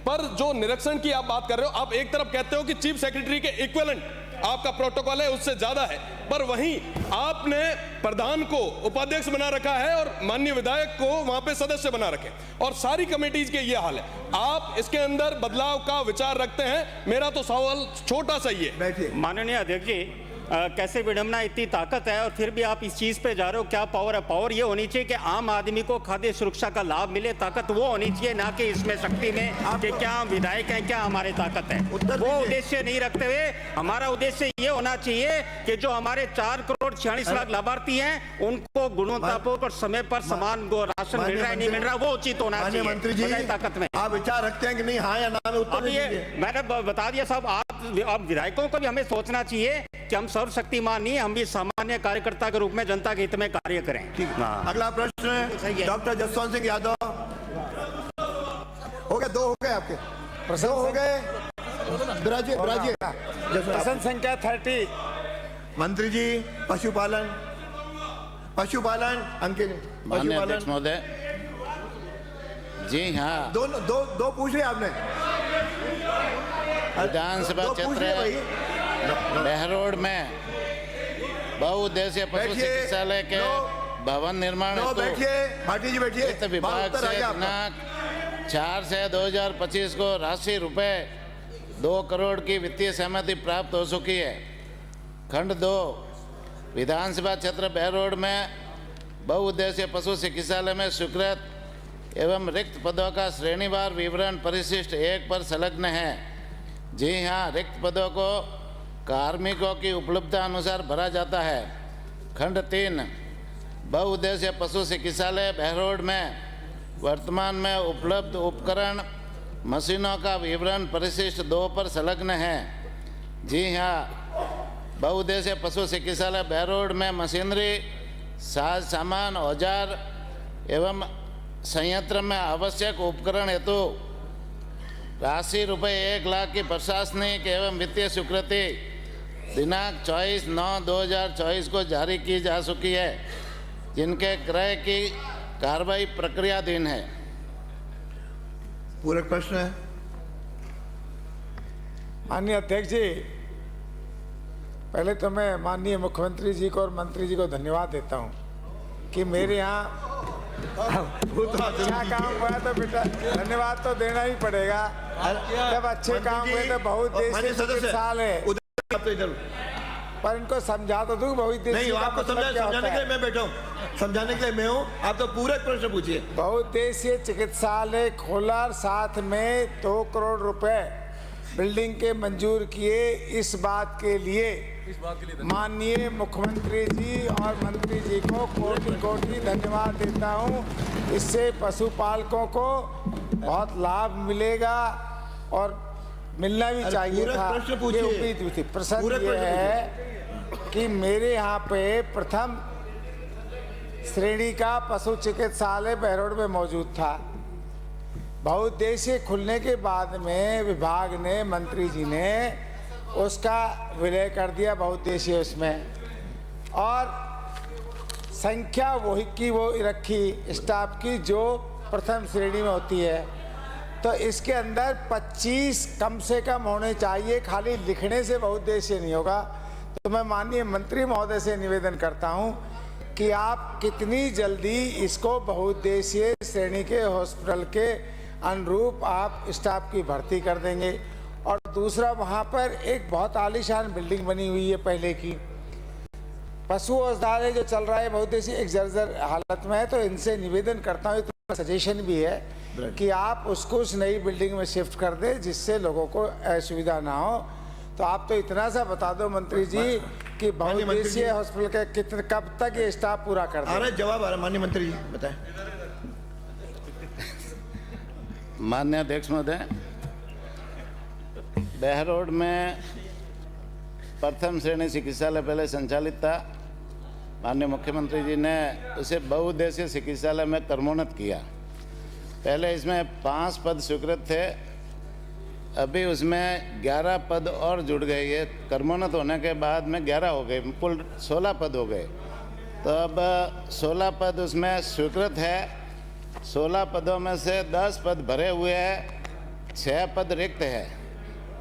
पर जो निरीक्षण की आप बात कर रहे हो, आप एक तरफ कहते हो कि चीफ सेक्रेटरी के इक्विवेलेंट आपका प्रोटोकॉल है, उससे ज्यादा है, पर वहीं आपने प्रधान को उपाध्यक्ष बना रखा है और माननीय विधायक को वहां पे सदस्य बना रखे, और सारी कमेटीज के ये हाल है। आप इसके अंदर बदलाव का विचार रखते हैं? मेरा तो सवाल छोटा सा ही है। बैठिए। माननीय अध्यक्ष जी, कैसे विडम्बना, इतनी ताकत है और फिर भी आप इस चीज पे जा रहे हो। क्या पावर है? पावर ये होनी चाहिए कि आम आदमी को खाद्य सुरक्षा का लाभ मिले, ताकत वो होनी चाहिए, ना कि इसमें शक्ति में कि क्या हम विधायक हैं, क्या हमारे ताकत है। वो उद्देश्य नहीं रखते हुए हमारा उद्देश्य ये होना चाहिए कि जो हमारे 4 करोड़ 46 लाख लाभार्थी हैं उनको गुणवत्तापूर्ण और समय पर समान राशन मिल रहा है, नहीं मिल रहा, वो उचित होना चाहिए। मंत्री जी, ताकत में आप विचार रखते हैं कि नहीं? हाँ या ना में उत्तर दीजिए। मैंने बता दिया साहब, आप विधायकों को भी हमें सोचना चाहिए कि हम सर्वशक्तिमान नहीं, हम भी सामान्य कार्यकर्ता के रूप में जनता के हित में कार्य करें। ठीक है। अगला प्रश्न है डॉक्टर जसवंत सिंह यादव। हो गए, 2 हो गए आपके, 2 हो गए। प्रश्न संख्या 30। मंत्री जी, पशुपालन अंकित, माननीय अध्यक्ष महोदय जी, हाँ, दो पूछ रहे आपने। विधानसभा क्षेत्र बहरोड में बहुउद्देशीय पशु चिकित्सालय के भवन निर्माण हेतु भाटी जी बैठिए। वित्त विभाग से दिनांक 4 से 2025 को राशि रुपए 2 करोड़ की वित्तीय सहमति प्राप्त हो चुकी है। खंड 2 विधानसभा क्षेत्र बहरोड में बहुउद्देशीय पशु चिकित्सालय में स्वीकृत एवं रिक्त पदों का श्रेणीवार विवरण परिशिष्ट 1 पर संलग्न है। जी हाँ, रिक्त पदों को कार्मिकों की उपलब्धता अनुसार भरा जाता है। खंड 3 बहुउद्देशीय पशु चिकित्सालय बहरोड में वर्तमान में उपलब्ध उपकरण मशीनों का विवरण परिशिष्ट 2 पर संलग्न है। जी हाँ, बहुउद्देशीय पशु चिकित्सालय बहरोड में मशीनरी, साज सामान, औजार एवं संयंत्र में आवश्यक उपकरण हेतु राशि रुपए 1 लाख की प्रशासनिक एवं वित्तीय स्वीकृति दिनांक 24/9/2024 को जारी की जा चुकी है, जिनके क्रय की कार्रवाई प्रक्रियाधीन है। पूरक प्रश्न है। माननीय अध्यक्ष जी, पहले तो मैं माननीय मुख्यमंत्री जी को और मंत्री जी को धन्यवाद देता हूं कि मेरे यहाँ अच्छा काम हुआ तो बेटा धन्यवाद तो देना ही पड़ेगा। जब अच्छे काम हुए तो बहुउद्देशीय चिकित्सालय, पर इनको समझा तो दूं बहुउद्देशीय नहीं, आपको समझाने के लिए मैं बैठा हूँ, समझाने के लिए मैं हूँ, आप तो पूरे प्रश्न पूछिए। बहुउद्देशीय चिकित्सालय खोला, साथ में 2 करोड़ रुपए बिल्डिंग के मंजूर किए। इस बात के लिए माननीय मुख्यमंत्री जी और मंत्री जी को कोटि कोटि धन्यवाद देता हूं। इससे पशुपालकों को बहुत लाभ मिलेगा और मिलना भी चाहिए था, ये उम्मीद भी थी। प्रसन्न ये है कि मेरे यहाँ पे प्रथम श्रेणी का पशु चिकित्सालय बहरोड में मौजूद था। बहुउद्देशीय खुलने के बाद में विभाग ने, मंत्री जी ने उसका विलय कर दिया बहुउद्देशीय उसमें, और संख्या वही की वो रखी स्टाफ की जो प्रथम श्रेणी में होती है। तो इसके अंदर 25 कम से कम होने चाहिए, खाली लिखने से बहुउद्देशीय नहीं होगा। तो मैं माननीय मंत्री महोदय से निवेदन करता हूं कि आप कितनी जल्दी इसको बहुउद्देशीय श्रेणी के हॉस्पिटल के अनुरूप आप स्टाफ की भर्ती कर देंगे। और दूसरा, वहाँ पर एक बहुत आलीशान बिल्डिंग बनी हुई है पहले की, पशु औषधालय जो चल रहा है बहुउद्देशीय एक जर्जर हालत में है। तो इनसे निवेदन करता हूँ, तो सजेशन भी है कि आप उसको उस नई बिल्डिंग में शिफ्ट कर दें, जिससे लोगों को असुविधा ना हो। तो आप तो इतना सा बता दो मंत्री जी कि बहुउद्देशीय हॉस्पिटल के कितने कब तक ये स्टाफ पूरा कर दें? अरे जवाब आ रहा, माननीय मंत्री जी बताएं। माननीय अध्यक्ष महोदय, बहरोड में प्रथम श्रेणी चिकित्सालय पहले संचालित था। माननीय मुख्यमंत्री जी ने उसे बहुउद्देशीय चिकित्सालय में क्रमोन्नत किया। पहले इसमें 5 पद स्वीकृत थे, अभी उसमें 11 पद और जुड़ गए। ये कर्मोन्नत होने के बाद में 11 हो गए, कुल 16 पद हो गए। तो अब 16 पद उसमें स्वीकृत है। 16 पदों में से 10 पद भरे हुए हैं, 6 पद रिक्त है,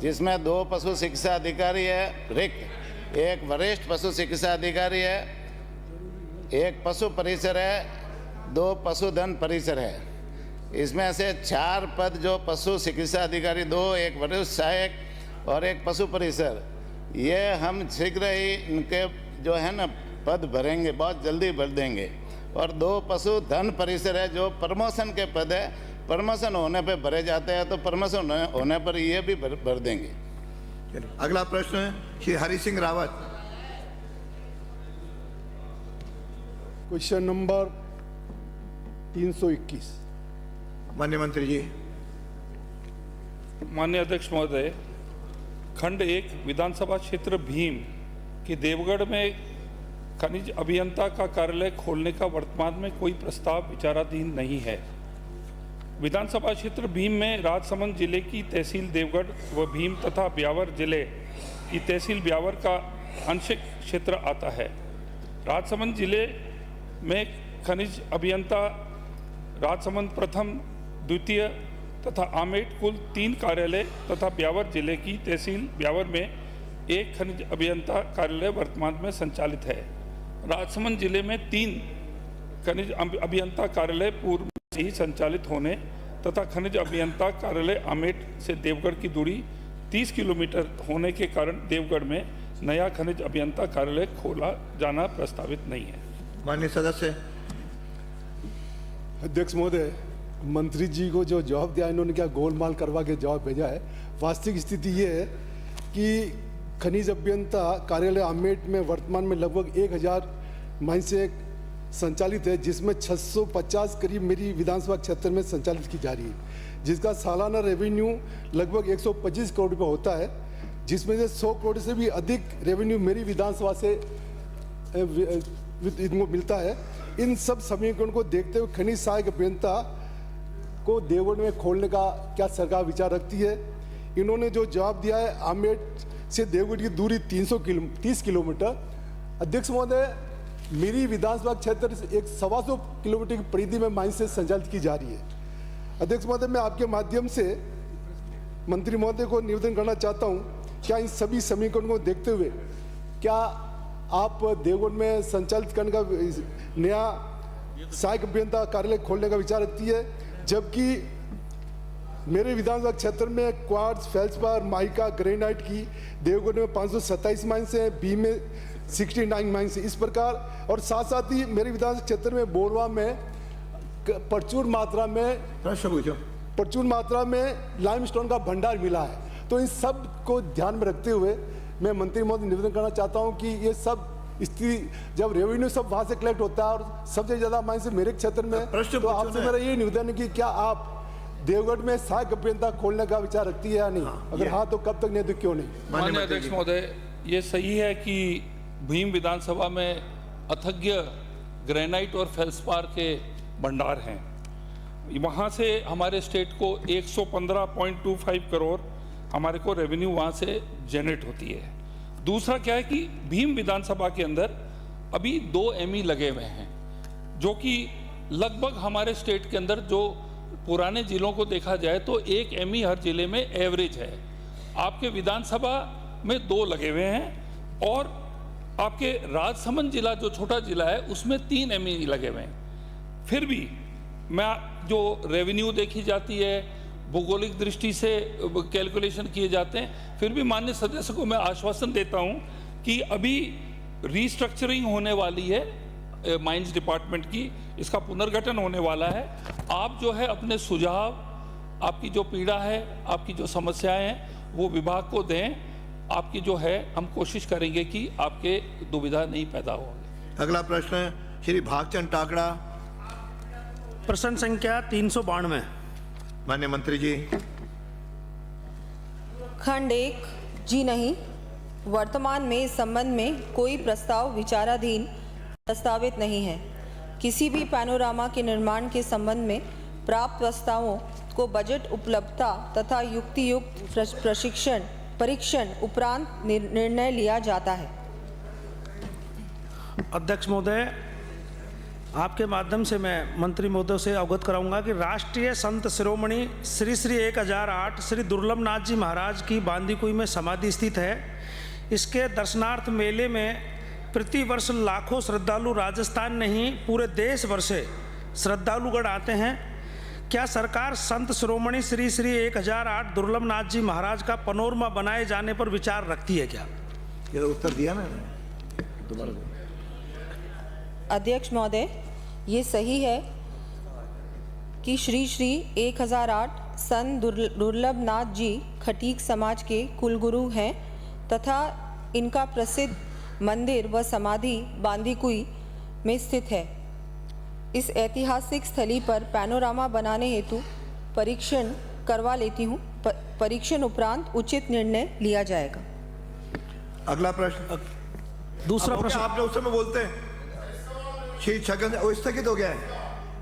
जिसमें 2 पशु शिक्षा अधिकारी है रिक्त, 1 वरिष्ठ पशु शिक्षा अधिकारी है, 1 पशु परिसर है, 2 पशुधन परिसर है। इसमें से 4 पद जो पशु चिकित्सा अधिकारी 2, 1 वरिष्ठ सहायक और 1 पशु परिसर, ये हम शीघ्र ही इनके जो है ना पद भरेंगे, बहुत जल्दी भर देंगे। और 2 पशु धन परिसर है जो प्रमोशन के पद है, प्रमोशन होने पे भरे जाते हैं, तो प्रमोशन होने पर ये भी भर देंगे। अगला प्रश्न है श्री हरि सिंह रावत। Question number 321। माननीय मंत्री जी। माननीय अध्यक्ष महोदय, खंड 1 विधानसभा क्षेत्र भीम के देवगढ़ में खनिज अभियंता का कार्यालय खोलने का वर्तमान में कोई प्रस्ताव विचाराधीन नहीं है। विधानसभा क्षेत्र भीम में राजसमंद जिले की तहसील देवगढ़ व भीम तथा ब्यावर जिले की तहसील ब्यावर का आंशिक क्षेत्र आता है। राजसमंद जिले में खनिज अभियंता राजसमंद प्रथम, द्वितीय तथा आमेट कुल 3 कार्यालय तथा ब्यावर जिले की तहसील ब्यावर में 1 खनिज अभियंता कार्यालय वर्तमान में संचालित है। राजसमंद जिले में 3 खनिज अभियंता कार्यालय पूर्व से ही संचालित होने तथा खनिज अभियंता कार्यालय आमेट से देवगढ़ की दूरी 30 किलोमीटर होने के कारण देवगढ़ में नया खनिज अभियंता कार्यालय खोला जाना प्रस्तावित नहीं है। माननीय सदस्य। अध्यक्ष महोदय, मंत्री जी को जो जवाब दिया, इन्होंने क्या गोलमाल करवा के जवाब भेजा है। वास्तविक स्थिति ये है कि खनिज अभियंता कार्यालय आमेट में वर्तमान में लगभग 1000 माइन से संचालित है, जिसमें 650 करीब मेरी विधानसभा क्षेत्र में संचालित की जा रही है, जिसका सालाना रेवेन्यू लगभग 125 करोड़ रुपये होता है, जिसमें से 100 करोड़ से भी अधिक रेवेन्यू मेरी विधानसभा से इनको मिलता है। इन सब समीकरण को देखते हुए खनिज सहायक अभियंता को देवगढ़ में खोलने का क्या सरकार विचार रखती है? इन्होंने जो जवाब दिया है, आमेट से देवगढ़ की दूरी 30 किलोमीटर। अध्यक्ष महोदय, मेरी विधानसभा क्षेत्र से 125 किलोमीटर की परिधि में माइन से संचालित की जा रही है। अध्यक्ष महोदय, मैं आपके माध्यम से मंत्री महोदय को निवेदन करना चाहता हूं, क्या इन सभी समीकरणों को देखते हुए क्या आप देवगढ़ में संचालित करने का नया सहायक अभियंता कार्यालय खोलने का विचार रखती है, जबकि मेरे विधानसभा क्षेत्र में क्वार्ट्ज, फेल्सपार, माइका, ग्रेनाइट की देवगढ़ में 527 माइंस हैं, बी में 69 माइंस, इस प्रकार। और साथ साथ ही मेरे विधानसभा क्षेत्र में बोरवा में प्रचुर मात्रा में लाइमस्टोन का भंडार मिला है। तो इन सब को ध्यान में रखते हुए मैं मंत्री महोदय निवेदन करना चाहता हूं कि ये सब स्थिति, जब रेवेन्यू सब वहां से कलेक्ट होता है और सबसे ज्यादा माइन से मेरे क्षेत्र में, तो आपसे मेरा ये निवेदन है कि क्या आप देवगढ़ में सहायक अभियंता खोलने का विचार रखती है या नहीं? अगर हाँ तो कब तक, नहीं तो क्यों नहीं? माननीय अध्यक्ष महोदय, ये सही है कि भीम विधानसभा में अथज्ञ ग्रेनाइट और फेल्सपार के भंडार हैं। वहाँ से हमारे स्टेट को 115.25 करोड़ हमारे को रेवेन्यू वहाँ से जनरेट होती है। दूसरा क्या है कि भीम विधानसभा के अंदर अभी 2 एमई लगे हुए हैं, जो कि लगभग हमारे स्टेट के अंदर जो पुराने जिलों को देखा जाए तो 1 एमई हर जिले में एवरेज है। आपके विधानसभा में 2 लगे हुए हैं और आपके राजसमंद जिला जो छोटा जिला है उसमें 3 एमई लगे हुए हैं। फिर भी मैं जो रेवेन्यू देखी जाती है, भौगोलिक दृष्टि से कैलकुलेशन किए जाते हैं, फिर भी माननीय सदस्य को मैं आश्वासन देता हूं कि अभी रीस्ट्रक्चरिंग होने वाली है माइंस डिपार्टमेंट की, इसका पुनर्गठन होने वाला है। आप जो है अपने सुझाव, आपकी जो पीड़ा है, आपकी जो समस्याएं हैं वो विभाग को दें। आपकी जो है हम कोशिश करेंगे कि आपके दुविधा नहीं पैदा हो। अगला प्रश्न श्री भागचंद टाकड़ा। प्रश्न संख्या 392। माननीय मंत्री जी। खंड 1 जी नहीं, वर्तमान में इस संबंध में कोई प्रस्ताव विचाराधीन प्रस्तावित नहीं है। किसी भी पैनोरामा के निर्माण के संबंध में प्राप्त प्रस्तावों को बजट उपलब्धता तथा युक्तियुक्त परीक्षण उपरांत निर्णय लिया जाता है। अध्यक्ष महोदय, आपके माध्यम से मैं मंत्री महोदय से अवगत कराऊंगा कि राष्ट्रीय संत शिरोमणि श्री श्री 1008 श्री दुर्लभनाथ जी महाराज की बांदीकुई में समाधि स्थित है। इसके दर्शनार्थ मेले में प्रतिवर्ष लाखों श्रद्धालु राजस्थान नहीं पूरे देश भर से श्रद्धालुगण आते हैं। क्या सरकार संत शिरोमणि श्री श्री 1008 दुर्लभनाथ जी महाराज का पनोरमा बनाए जाने पर विचार रखती है क्या? ये तो उत्तर दिया ना दोबारा। अध्यक्ष महोदय, ये सही है कि श्री श्री 1008 संत दुर्लभनाथ जी खटीक समाज के कुलगुरु हैं तथा इनका प्रसिद्ध मंदिर व समाधि बांदीकुई में स्थित है। इस ऐतिहासिक स्थली पर पैनोरामा बनाने हेतु परीक्षण करवा लेती हूँ। परीक्षण उपरांत उचित निर्णय लिया जाएगा। अगला प्रश्न। दूसरा प्रश्न आपने उस समय बोलते हैं श्री छगन वो स्थगित हो गया है,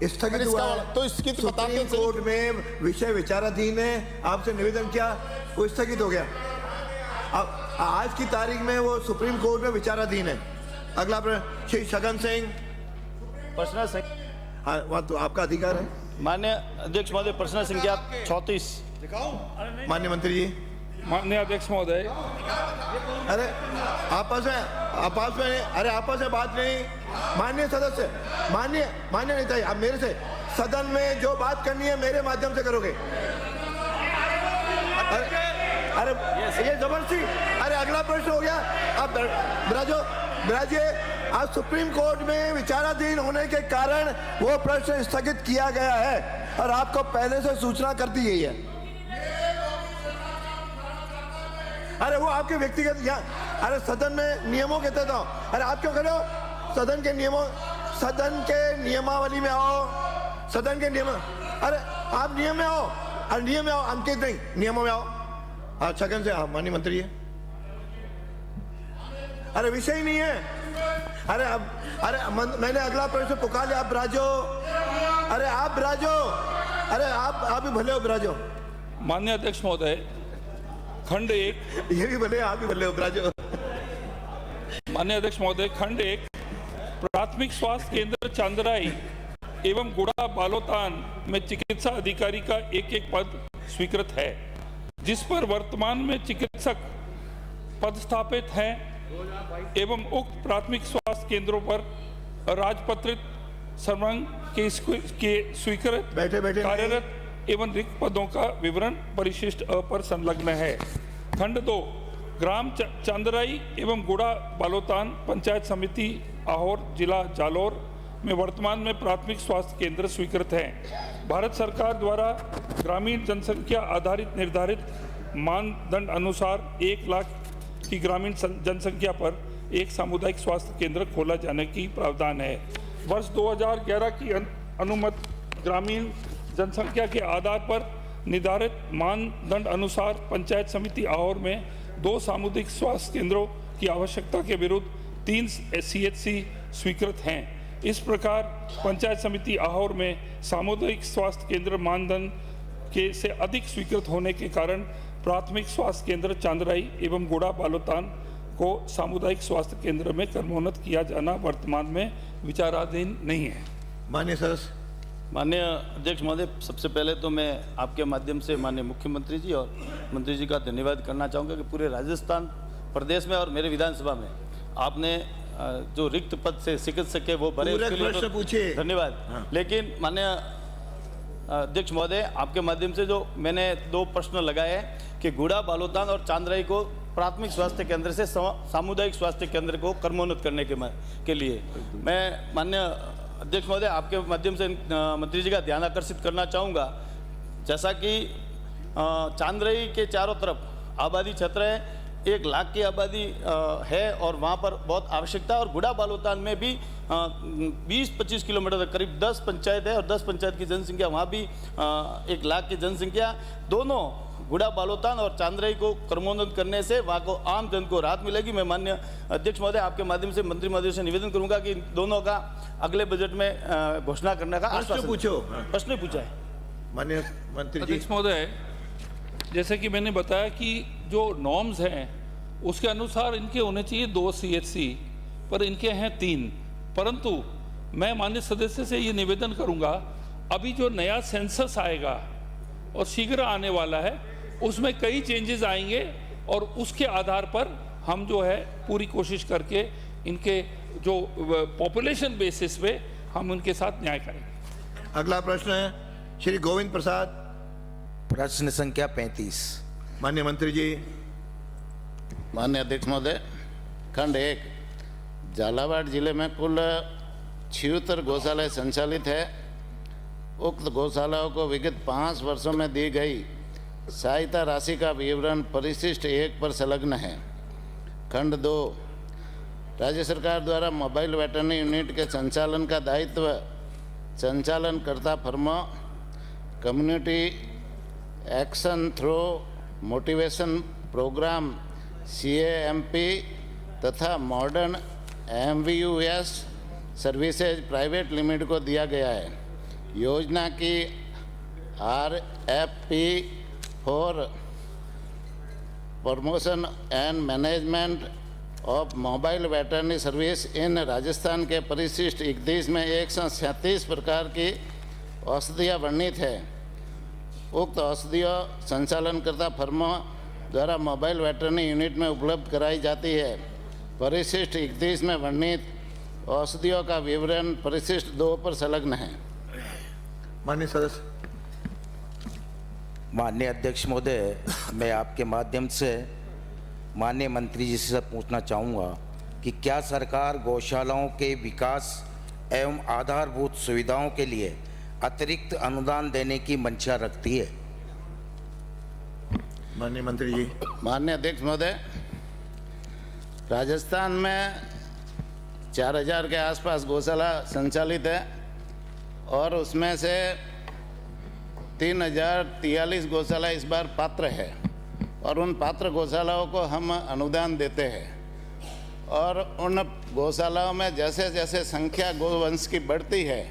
स्थगित हुआ है। तो इसकी तो बता सुप्रीम दीजिए। कोर्ट में विषय विचाराधीन है, आपसे निवेदन किया, वो स्थगित हो गया। अब आज की तारीख में वो सुप्रीम कोर्ट में विचाराधीन है। अगला प्रश्न श्री छगन सिंह। प्रश्न हाँ, वहाँ तो आपका अधिकार है। माननीय अध्यक्ष महोदय, प्रश्न संख्या 34। माननीय मंत्री जी। माननीय अध्यक्ष महोदय, अरे आपस में अरे आपस में बात नहीं। माननीय सदस्य, माननीय नेता जी, आप मेरे से सदन में जो बात करनी है मेरे माध्यम से करोगे। अरे ये जबरदस्ती। अरे अगला प्रश्न हो गया। आप बिराजिए। आज सुप्रीम कोर्ट में विचाराधीन होने के कारण वो प्रश्न स्थगित किया गया है और आपको पहले से सूचना कर दी गई है। अरे वो आपके व्यक्तिगत अरे सदन में नियमों के तहत आओ। अरे आप क्यों कर रहे हो? सदन के नियमावली में आओ। सदन के नियम। अरे आप नियम में आओ। अरे नियम में आओ, अंकित नहीं, नियमों में आओ। हाँ, छगन से आप माननीय मंत्री है। अरे विषय ही नहीं है। मैंने अगला प्रश्न पुकार लिया। आप बिराजो। अरे आप बिराजो। अरे आप भी भले हो, बिराजो। माननीय अध्यक्ष महोदय, खंड 1। ये भी भले, आप भी भले हो, बिराजो। माननीय अध्यक्ष महोदय, खंड 1 प्राथमिक स्वास्थ्य केंद्र चांदराई एवं गुड़ा बालोतान में चिकित्सा अधिकारी का एक पद स्वीकृत है, जिस पर वर्तमान में चिकित्सक पदस्थापित हैं एवं उक्त प्राथमिक स्वास्थ्य केंद्रों पर राजपत्रित सर्वांग के स्वीकृत कार्यरत एवं रिक्त पदों का विवरण परिशिष्ट अ पर संलग्न है। खंड 2 ग्राम चांदराई एवं गुड़ा बालोतान पंचायत समिति आहोर जिला जालोर में वर्तमान में प्राथमिक स्वास्थ्य केंद्र स्वीकृत हैं। भारत सरकार द्वारा ग्रामीण जनसंख्या आधारित निर्धारित मानदंड अनुसार 1 लाख की ग्रामीण जनसंख्या पर एक सामुदायिक स्वास्थ्य केंद्र खोला जाने की प्रावधान है। वर्ष 2011 की अनुमत ग्रामीण जनसंख्या के आधार पर निर्धारित मानदंड अनुसार पंचायत समिति आहोर में 2 सामुदायिक स्वास्थ्य केंद्रों की आवश्यकता के विरुद्ध 3 CHC स्वीकृत हैं। इस प्रकार पंचायत समिति आहोर में सामुदायिक स्वास्थ्य केंद्र मानदंड के से अधिक स्वीकृत होने के कारण प्राथमिक स्वास्थ्य केंद्र चांदराई एवं गुड़ा बालोतान को सामुदायिक स्वास्थ्य केंद्र में क्रमोन्नत किया जाना वर्तमान में विचाराधीन नहीं है। माननीय सदस्य। माननीय अध्यक्ष महोदय, सबसे पहले तो मैं आपके माध्यम से माननीय मुख्यमंत्री जी और मंत्री जी का धन्यवाद करना चाहूँगा कि पूरे राजस्थान प्रदेश में और मेरे विधानसभा में आपने जो रिक्त पद से चिकित्सक है वो भरे, उसके लिए तो धन्यवाद। हाँ। लेकिन माननीय अध्यक्ष महोदय, आपके माध्यम से जो मैंने 2 प्रश्न लगाए हैं कि गुड़ा बालोतान और चांदराई को प्राथमिक स्वास्थ्य केंद्र से सामुदायिक स्वास्थ्य केंद्र को क्रमोन्नत करने के लिए मैं माननीय अध्यक्ष महोदय आपके माध्यम से मंत्री जी का ध्यान आकर्षित करना चाहूँगा। जैसा कि चांदराई के चारों तरफ आबादी क्षेत्र है, 1 लाख की आबादी है और वहाँ पर बहुत आवश्यकता है। और गुड़ा बालोतान में भी 20-25 किलोमीटर करीब 10 पंचायत है और 10 पंचायत की जनसंख्या, वहाँ भी 1 लाख की जनसंख्या। दोनों गुड़ा बालोतान और चांदराई को क्रमोन्नत करने से वहाँ को आम जन को राहत मिलेगी। मैं माननीय अध्यक्ष महोदय आपके माध्यम से मंत्री महोदय से निवेदन करूँगा कि दोनों का अगले बजट में घोषणा करने का प्रश्न पूछो। प्रश्न पूछा है। माननीय मंत्री जी। अध्यक्ष महोदय, जैसे कि मैंने बताया कि जो नॉर्म्स हैं उसके अनुसार इनके होने चाहिए 2 CHC, पर इनके हैं 3। परंतु मैं माननीय सदस्य से ये निवेदन करूंगा, अभी जो नया सेंसस आएगा और शीघ्र आने वाला है उसमें कई चेंजेस आएंगे और उसके आधार पर हम जो है पूरी कोशिश करके इनके जो पॉपुलेशन बेसिस पे हम उनके साथ न्याय करेंगे। अगला प्रश्न है श्री गोविंद प्रसाद। प्रश्न संख्या 35। माननीय मंत्री जी। माननीय अध्यक्ष महोदय, खंड 1, झालावाड़ जिले में कुल 76 गौशालाएं संचालित है। उक्त गौशालाओं को विगत 5 वर्षों में दी गई सहायता राशि का विवरण परिशिष्ट 1 पर संलग्न है। खंड 2, राज्य सरकार द्वारा मोबाइल वेटरनरी यूनिट के संचालन का दायित्व संचालनकर्ता फर्मों, community action through motivation programme CAMP तथा modern MVUS services private limited को दिया गया है। योजना की RFP for promotion and management of mobile veterinary service in Rajasthan के परिशिष्ट 31 में 137 प्रकार की औषधियाँ वर्णित है। उक्त औषधियों संचालनकर्ता फर्मों द्वारा मोबाइल वेटरनरी यूनिट में उपलब्ध कराई जाती है। परिशिष्ट 31 में वर्णित औषधियों का विवरण परिशिष्ट 2 पर संलग्न है। माननीय सदस्य। माननीय अध्यक्ष महोदय, मैं आपके माध्यम से माननीय मंत्री जी से पूछना चाहूँगा कि क्या सरकार गौशालाओं के विकास एवं आधारभूत सुविधाओं के लिए अतिरिक्त अनुदान देने की मंशा रखती है? माननीय मंत्री जी। माननीय अध्यक्ष महोदय, राजस्थान में 4000 के आसपास गौशाला संचालित है और उसमें से 3043 गौशाला इस बार पात्र है और उन पात्र गौशालाओं को हम अनुदान देते हैं और उन गौशालाओं में जैसे जैसे संख्या गोवंश की बढ़ती है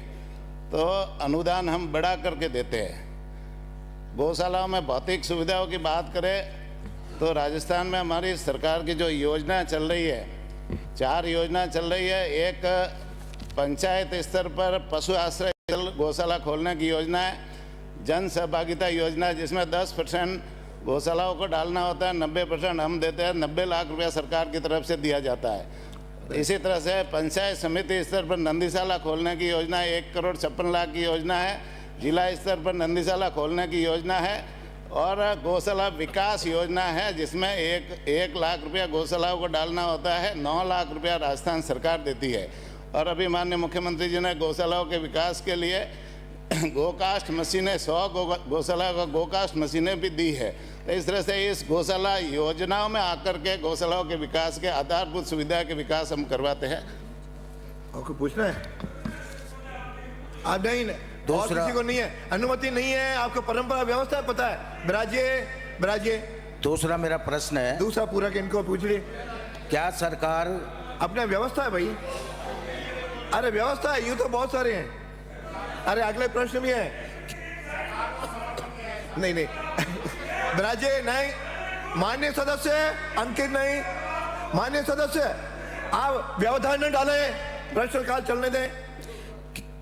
तो अनुदान हम बढ़ा करके देते हैं। गौशालाओं में भौतिक सुविधाओं की बात करें तो राजस्थान में हमारी सरकार की जो योजना चल रही है, 4 योजना चल रही है। एक पंचायत स्तर पर पशु आश्रय गौशाला खोलने की योजना है, जन सहभागिता योजना जिसमें 10% गौशालाओं को डालना होता है, 90% हम देते हैं, 90 लाख रुपया सरकार की तरफ से दिया जाता है। इसी तरह से पंचायत समिति स्तर पर नंदीशाला खोलने की योजना 1,56 लाख की योजना है। जिला स्तर पर नंदीशाला खोलने की योजना है और गौशाला विकास योजना है जिसमें 1 लाख रुपया गौशालाओं को डालना होता है, 9 लाख रुपया राजस्थान सरकार देती है। और अभी माननीय मुख्यमंत्री जी ने गौशालाओं के विकास के लिए गोकास्ट मशीनें 100 गौशाला को गोकास्ट मशीनें भी दी है। तो इस तरह से इस गौशाला योजनाओं में आकर के गौशालाओं के विकास के आधारभूत सुविधा के विकास हम करवाते हैं। आपको पूछना है? आप नहीं, और किसी को नहीं है, अनुमति नहीं है, आपको परंपरा व्यवस्था पता है। बराजिए। दूसरा मेरा प्रश्न है। दूसरा पूरा के इनको पूछ ली। क्या सरकार अपने व्यवस्था है भाई? अरे व्यवस्था है, यूं तो बहुत सारे हैं। अरे अगले प्रश्न भी है। नहीं बराजे नहीं। माननीय सदस्य अंकित नहीं। माननीय सदस्य आप व्यवधान न डालें, प्रश्न काल चलने दें।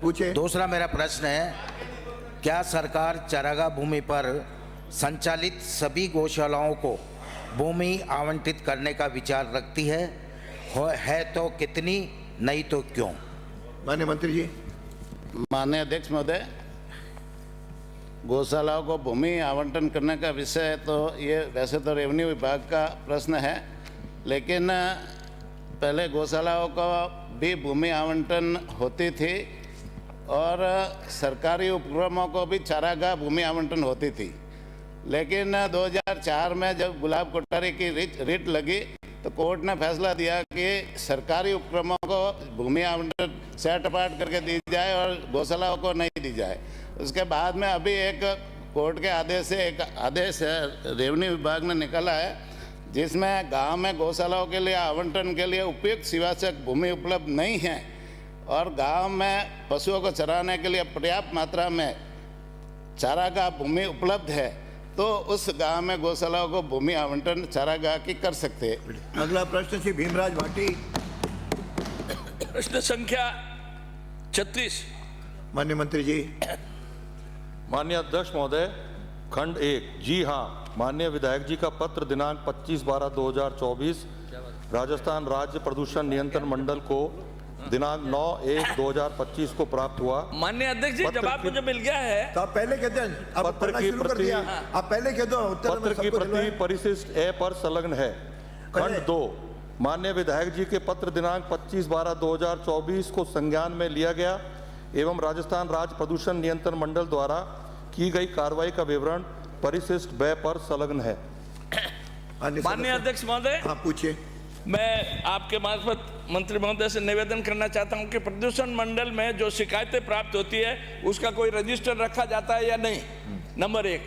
पूछे। दूसरा मेरा प्रश्न है, क्या सरकार चारागाह भूमि पर संचालित सभी गौशालाओं को भूमि आवंटित करने का विचार रखती है तो कितनी, नहीं तो क्यों? माननीय मंत्री जी। माननीय अध्यक्ष महोदय, गौशालाओं को भूमि आवंटन करने का विषय तो ये वैसे तो रेवेन्यू विभाग का प्रश्न है, लेकिन पहले गौशालाओं को भी भूमि आवंटन होती थी और सरकारी उपक्रमों को भी चारागाह भूमि आवंटन होती थी। लेकिन 2004 में जब गुलाब कोठारी की रिट लगी तो कोर्ट ने फैसला दिया कि सरकारी उपक्रमों को भूमि आवंटन सेट अपार्ट करके दी जाए और गौशालाओं को नहीं दी जाए। उसके बाद में अभी एक कोर्ट के आदेश से एक आदेश रेवेन्यू विभाग ने निकाला है जिसमें गांव में गौशालाओं के लिए आवंटन के लिए उपयुक्त शिवाचक भूमि उपलब्ध नहीं है और गांव में पशुओं को चराने के लिए पर्याप्त मात्रा में चारागाह भूमि उपलब्ध है तो उस गांव में गौशालाओं को भूमि आवंटन चारागाह की कर सकते हैं। अगला प्रश्न श्री भीमराज भाटी। प्रश्न संख्या 36। माननीय मंत्री जी। माननीय अध्यक्ष महोदय, खंड 1। जी हाँ, माननीय विधायक जी का पत्र दिनांक 25/12/2024 राजस्थान राज्य प्रदूषण नियंत्रण मंडल को दिनांक 9/1/2025 को प्राप्त हुआ। माननीय अध्यक्ष जी, जवाब मुझे मिल गया है। तो आप पहले कहते हैं, आप पत्र पढ़ना की शुरू कर प्रति दिया। आप पहले कह दो, उत्तर में पत्र की सबको प्रति दिलवाएं। परिशिष्ट ए पर संलग्न है। खंड 2। माननीय विधायक जी के पत्र दिनांक 25/12/2024 को संज्ञान में लिया गया एवं राजस्थान राज्य प्रदूषण नियंत्रण मंडल द्वारा की गई कार्रवाई का विवरण परिशिष्ट ब पर संलग्न है। माननीय अध्यक्ष महोदय, आप पूछिए। मैं आपके मार्फत मंत्री महोदय से निवेदन करना चाहता हूं कि प्रदूषण मंडल में जो शिकायतें प्राप्त होती है उसका कोई रजिस्टर रखा जाता है या नहीं। नंबर 1,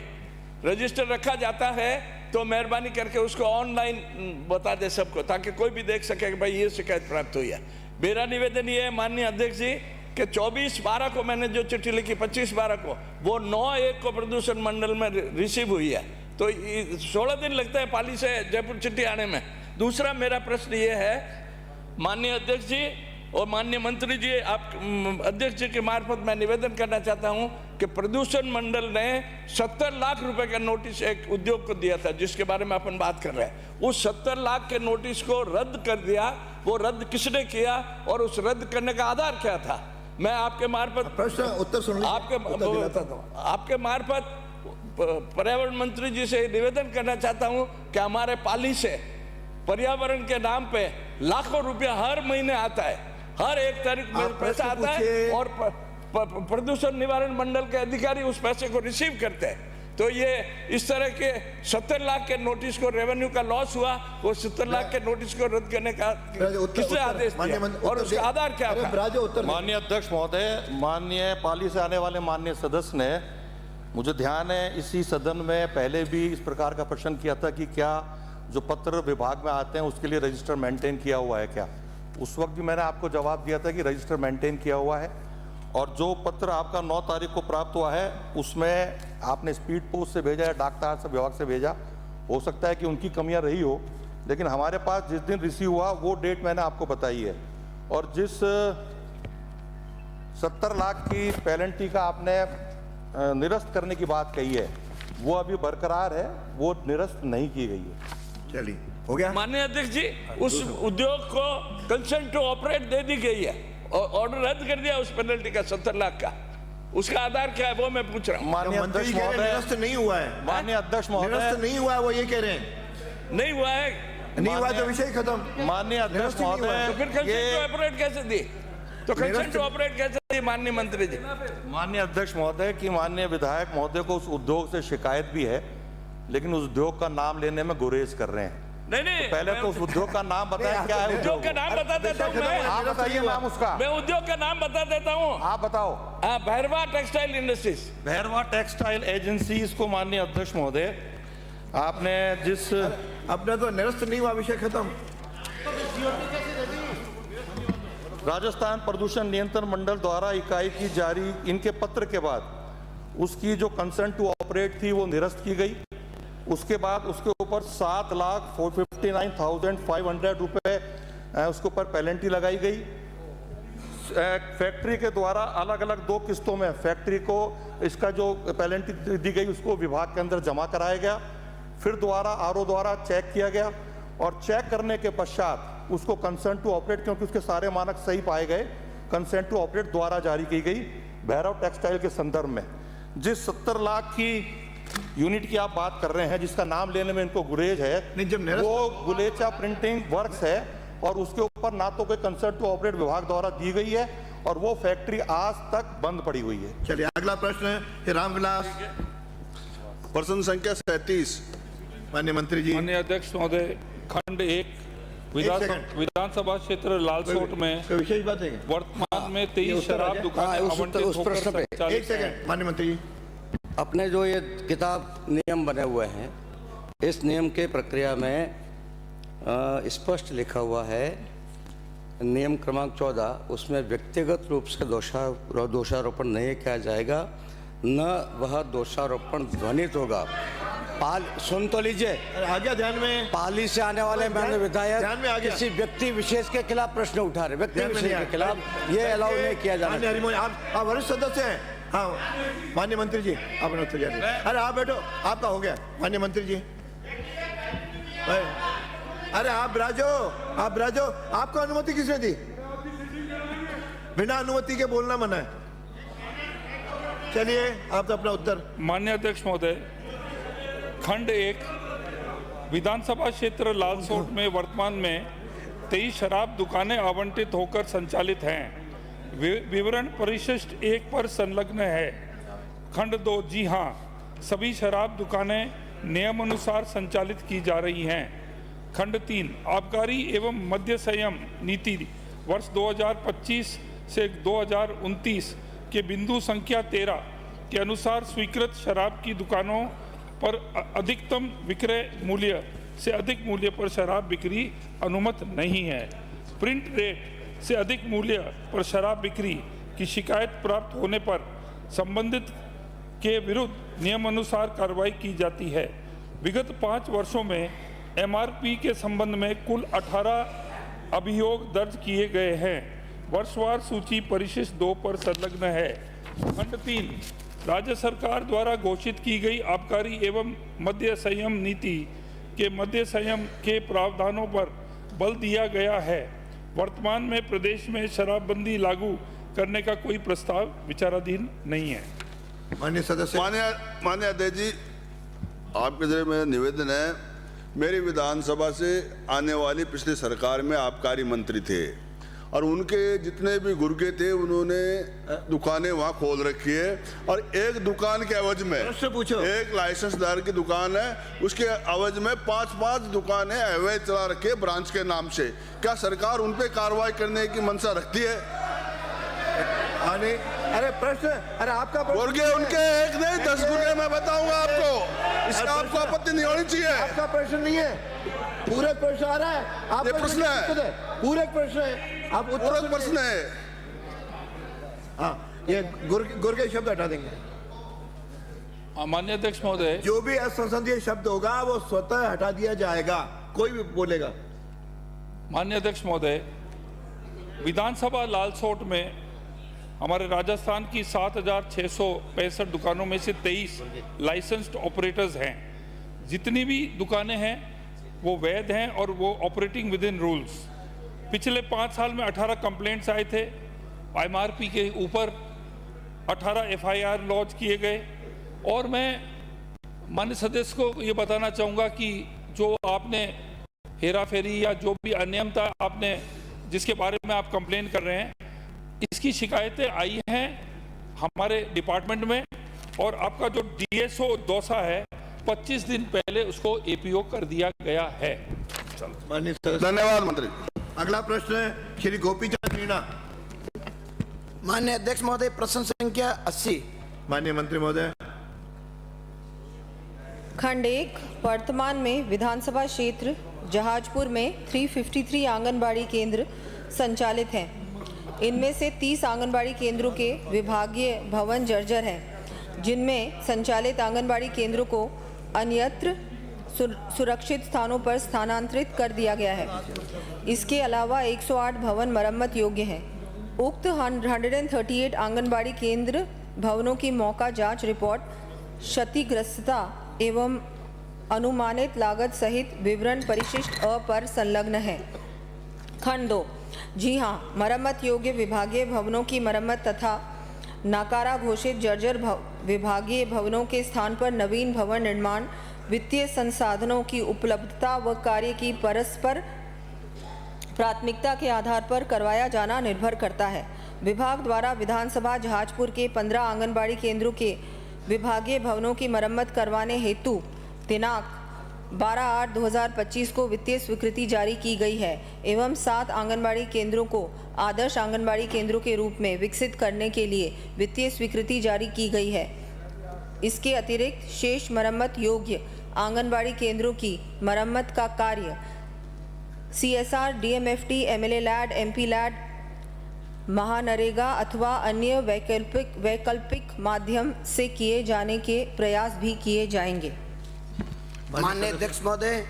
रजिस्टर रखा जाता है तो मेहरबानी करके उसको ऑनलाइन बता दे सबको, ताकि कोई भी देख सके कि भाई ये शिकायत प्राप्त हुई है। मेरा निवेदन ये है माननीय अध्यक्ष जी कि 24/12 को मैंने जो चिट्ठी लिखी 25/12 को, वो 9/1 को प्रदूषण मंडल में रिसीव हुई है, तो 16 दिन लगता है पाली से जयपुर चिट्ठी आने में। दूसरा मेरा प्रश्न ये है माननीय अध्यक्ष जी और माननीय मंत्री जी, आप अध्यक्ष जी के मार्फत मैं निवेदन करना चाहता हूं कि प्रदूषण मंडल ने 70 लाख रुपए का नोटिस एक उद्योग को दिया था, जिसके बारे में अपन बात कर रहे हैं। उस 70 लाख के नोटिस को रद्द कर दिया। वो रद्द किसने किया और उस रद्द करने का आधार क्या था? मैं आपके मार्फत प्रश्न उत्तर सुन लीजिए। आपके मार्फत पर्यावरण मंत्री जी से निवेदन करना चाहता हूं कि हमारे पाली से पर्यावरण के नाम पे लाखों रुपया हर महीने आता है, हर 1 तारीख में पैसा आता है और प्रदूषण निवारण मंडल के अधिकारी उस पैसे को रिसीव करते हैं। तो ये इस तरह के 70 लाख के नोटिस को रेवेन्यू का लॉस हुआ, वो 70 लाख के नोटिस को रद्द करने का किसने आदेश दिया और उसका आधार क्या था? माननीय अध्यक्ष महोदय, माननीय पाली से आने वाले माननीय सदस्य ने, मुझे ध्यान है इसी सदन में पहले भी इस प्रकार का प्रश्न किया था कि क्या जो पत्र विभाग में आते हैं उसके लिए रजिस्टर मेंटेन किया हुआ है क्या। उस वक्त भी मैंने आपको जवाब दिया था कि रजिस्टर मेंटेन किया हुआ है, और जो पत्र आपका 9 तारीख को प्राप्त हुआ है उसमें आपने स्पीड पोस्ट से भेजा या डाक तार से विभाग से भेजा, हो सकता है कि उनकी कमियां रही हो, लेकिन हमारे पास जिस दिन रिसीव हुआ वो डेट मैंने आपको बताई है। और जिस 70 लाख की पेनल्टी का आपने निरस्त करने की बात कही है वो अभी बरकरार है, वो निरस्त नहीं की गई है। चलिए, हो गया। माननीय अध्यक्ष जी, उस उद्योग को कंसेंट टू ऑपरेट दे दी गई है और ऑर्डर रद्द कर दिया उस पेनल्टी का 70 लाख का। उसका आधार क्या है वो मैं पूछ रहा हूँ। माननीय अध्यक्ष महोदय, निरस्त नहीं हुआ है। माननीय अध्यक्ष महोदय, निरस्त नहीं हुआ है, वो ये कह रहे हैं। नहीं हुआ है, नहीं हुआ तो विषय खत्म। माननीय अध्यक्ष महोदय, तो फिर कंसेंट टू ऑपरेट कैसे दी? तो कंसेंट टू ऑपरेट कैसे दी माननीय मंत्री जी? माननीय अध्यक्ष महोदय की माननीय विधायक महोदय को उस उद्योग से शिकायत भी है, लेकिन उस उद्योग का नाम लेने में गुरेज कर रहे हैं। नहीं, तो पहले तो उस उद्योग का नाम बताएं, क्या है उद्योग का नाम बता देता हूँ मैं। आप बताइए नाम उसका। मैं उद्योग का नाम बता देता हूँ, आप बताओ। Bhairahawa textile industries. Bhairahawa textile agencies को माननीय अध्यक्ष महोदय आपने जिस अपने तो निरस्त नहीं हुआ, विषय खत्म। राजस्थान प्रदूषण नियंत्रण मंडल द्वारा इकाई की जारी इनके पत्र के बाद उसकी जो कंसेंट टू ऑपरेट थी वो निरस्त की गई। उसके बाद उसके ऊपर 7,59,500 रुपए उसके ऊपर पेनल्टी लगाई गई। फैक्ट्री के द्वारा अलग अलग 2 किस्तों में फैक्ट्री को इसका जो पेनल्टी दी गई उसको विभाग के अंदर जमा कराया गया। फिर दोबारा आरओ द्वारा चेक किया गया और चेक करने के पश्चात उसको कंसेंट टू ऑपरेट, क्योंकि उसके सारे मानक सही पाए गए, कंसेंट टू ऑपरेट द्वारा जारी की गई भैरव टेक्सटाइल के संदर्भ में। जिस 70 लाख की यूनिट की आप बात कर रहे हैं जिसका नाम लेने में इनको गुरेज है, वो गुलेचा प्रिंटिंग वर्क्स है और उसके ऊपर ना तो कोई कंसेंट टू ऑपरेट विभाग द्वारा दी गई है और वो फैक्ट्री आज तक बंद पड़ी हुई है। चलिए, अगला प्रश्न है रामविलास। प्रश्न संख्या 37। माननीय मंत्री जी। माननीय अध्यक्ष महोदय, खंड 1 विधानसभा क्षेत्र लालसोट में विशेष बात है वर्तमान में 23 शराब दुकानें आवंटित होकर संचालित हैं। एक सेकंड माननीय मंत्री जी। अपने जो ये किताब नियम बने हुए हैं, इस नियम के प्रक्रिया में स्पष्ट लिखा हुआ है, नियम क्रमांक 14, उसमें व्यक्तिगत रूप से दोषारोपण नहीं किया जाएगा। न वह दोषारोपण ध्वनित होगा। सुन तो लीजिए, आ गया ध्यान में। पाली से आने वाले माननीय विधायक ध्यान में आ गया। किसी व्यक्ति विशेष के खिलाफ प्रश्न उठा रहे, व्यक्ति विशेष के खिलाफ ये अलाउ नहीं किया जाना। माननीय हरिमोहन, आप वरिष्ठ सदस्य हैं। हाँ माननीय मंत्री जी, आप उत्तर जा रहे हैं। अरे आप बैठो, आपका हो गया माननीय मंत्री जी। अरे आप बिराजो, आपको अनुमति किसने दी? बिना अनुमति के बोलना मना है। चलिए आप तो अपना उत्तर। माननीय अध्यक्ष महोदय, खंड 1 विधानसभा क्षेत्र लालसोट में वर्तमान में 23 शराब दुकानें आवंटित होकर संचालित हैं। विवरण परिशिष्ट 1 पर संलग्न है। खंड 2, जी हाँ, सभी शराब दुकानें नियम अनुसार संचालित की जा रही हैं। खंड 3 आबकारी एवं मद्य संयम नीति वर्ष 2025 से 2029 के बिंदु संख्या 13 के अनुसार स्वीकृत शराब की दुकानों पर अधिकतम विक्रय मूल्य से अधिक मूल्य पर शराब बिक्री अनुमत नहीं है। प्रिंट रेट से अधिक मूल्य पर शराब बिक्री की शिकायत प्राप्त होने पर संबंधित के विरुद्ध नियमानुसार कार्रवाई की जाती है। विगत 5 वर्षों में MRP के संबंध में कुल 18 अभियोग दर्ज किए गए हैं। वर्षवार सूची परिशिष्ट 2 पर संलग्न है। खंड 3 राज्य सरकार द्वारा घोषित की गई आबकारी एवं मद्य संयम नीति के मद्य संयम के प्रावधानों पर बल दिया गया है। वर्तमान में प्रदेश में शराबबंदी लागू करने का कोई प्रस्ताव विचाराधीन नहीं है। माननीय सदस्य। माननीय अध्यक्ष जी, आपके जरिए मेरा निवेदन है, मेरी विधानसभा से आने वाली पिछली सरकार में आबकारी मंत्री थे और उनके जितने भी गुर्गे थे उन्होंने दुकानें वहाँ खोल रखी है और एक दुकान के एवज में एक लाइसेंसदार की दुकान है, उसके एवज में 5-5 दुकानें अवैध चला रखी है ब्रांच के नाम से। क्या सरकार उन पे कार्रवाई करने की मंशा रखती है? अरे प्रश्न, अरे आपका गुर्गे उनके एक नहीं 10 गुर्गे मैं बताऊंगा आपको, इसका आपको आपत्ति नहीं होनी चाहिए। आपका प्रश्न नहीं है, पूरे प्रश्न आ रहा है। आप प्रश्न है, पूरे प्रश्न है, आप उत्तर प्रश्न है। हाँ, ये गुर्गे शब्द हटा देंगे। माननीय अध्यक्ष महोदय, जो भी असंसदीय शब्द होगा वो स्वतः हटा दिया जाएगा, कोई भी बोलेगा। माननीय अध्यक्ष महोदय, विधानसभा लालसोट में हमारे राजस्थान की 7,665 दुकानों में से 23 लाइसेंस्ड ऑपरेटर्स हैं। जितनी भी दुकानें हैं वो वैध हैं और वो ऑपरेटिंग विद इन रूल्स। पिछले 5 साल में 18 कंप्लेंट्स आए थे। MRP के ऊपर 18 FIR लॉन्च किए गए। और मैं माननीय सदस्य को ये बताना चाहूँगा कि जो आपने हेरा फेरी या जो भी अनियमता आपने जिसके बारे में आप कंप्लेन कर रहे हैं, इसकी शिकायतें आई हैं हमारे डिपार्टमेंट में और आपका जो DSO दौसा है 25 दिन पहले उसको APO कर दिया गया है। धन्यवाद मंत्री। अगला प्रश्न है श्री गोपीचंद मीणा। माननीय अध्यक्ष महोदय, प्रश्न संख्या 80। माननीय मंत्री महोदय। खंड 1 वर्तमान में विधानसभा क्षेत्र जहाजपुर में 353 आंगनबाड़ी केंद्र संचालित हैं। इनमें से 30 आंगनबाड़ी केंद्रों के विभागीय भवन जर्जर हैं, जिनमें संचालित आंगनबाड़ी केंद्रों को अन्यत्र सुरक्षित स्थानों पर स्थानांतरित कर दिया गया है। इसके अलावा 108 भवन मरम्मत योग्य हैं। उक्त 138 आंगनबाड़ी केंद्र भवनों की मौका जांच रिपोर्ट, क्षतिग्रस्तता एवं अनुमानित लागत सहित विवरण परिशिष्ट अ पर संलग्न है। खंड 2 जी हाँ, मरम्मत योग्य विभागीय भवनों की मरम्मत तथा नाकारा घोषित जर्जर विभागीय भवनों के स्थान पर नवीन भवन निर्माण वित्तीय संसाधनों की उपलब्धता व कार्य की परस्पर प्राथमिकता के आधार पर करवाया जाना निर्भर करता है। विभाग द्वारा विधानसभा जहाजपुर के 15 आंगनबाड़ी केंद्रों के विभागीय भवनों की मरम्मत करवाने हेतु दिनांक 12/8/2025 को वित्तीय स्वीकृति जारी की गई है एवं 7 आंगनबाड़ी केंद्रों को आदर्श आंगनबाड़ी केंद्रों के रूप में विकसित करने के लिए वित्तीय स्वीकृति जारी की गई है। इसके अतिरिक्त शेष मरम्मत योग्य आंगनबाड़ी केंद्रों की मरम्मत का कार्य CSR, DMFT, MLA LAD, MP LAD महानरेगा अथवा अन्य वैकल्पिक माध्यम से किए जाने के प्रयास भी किए जाएंगे। माननीय अध्यक्ष महोदय,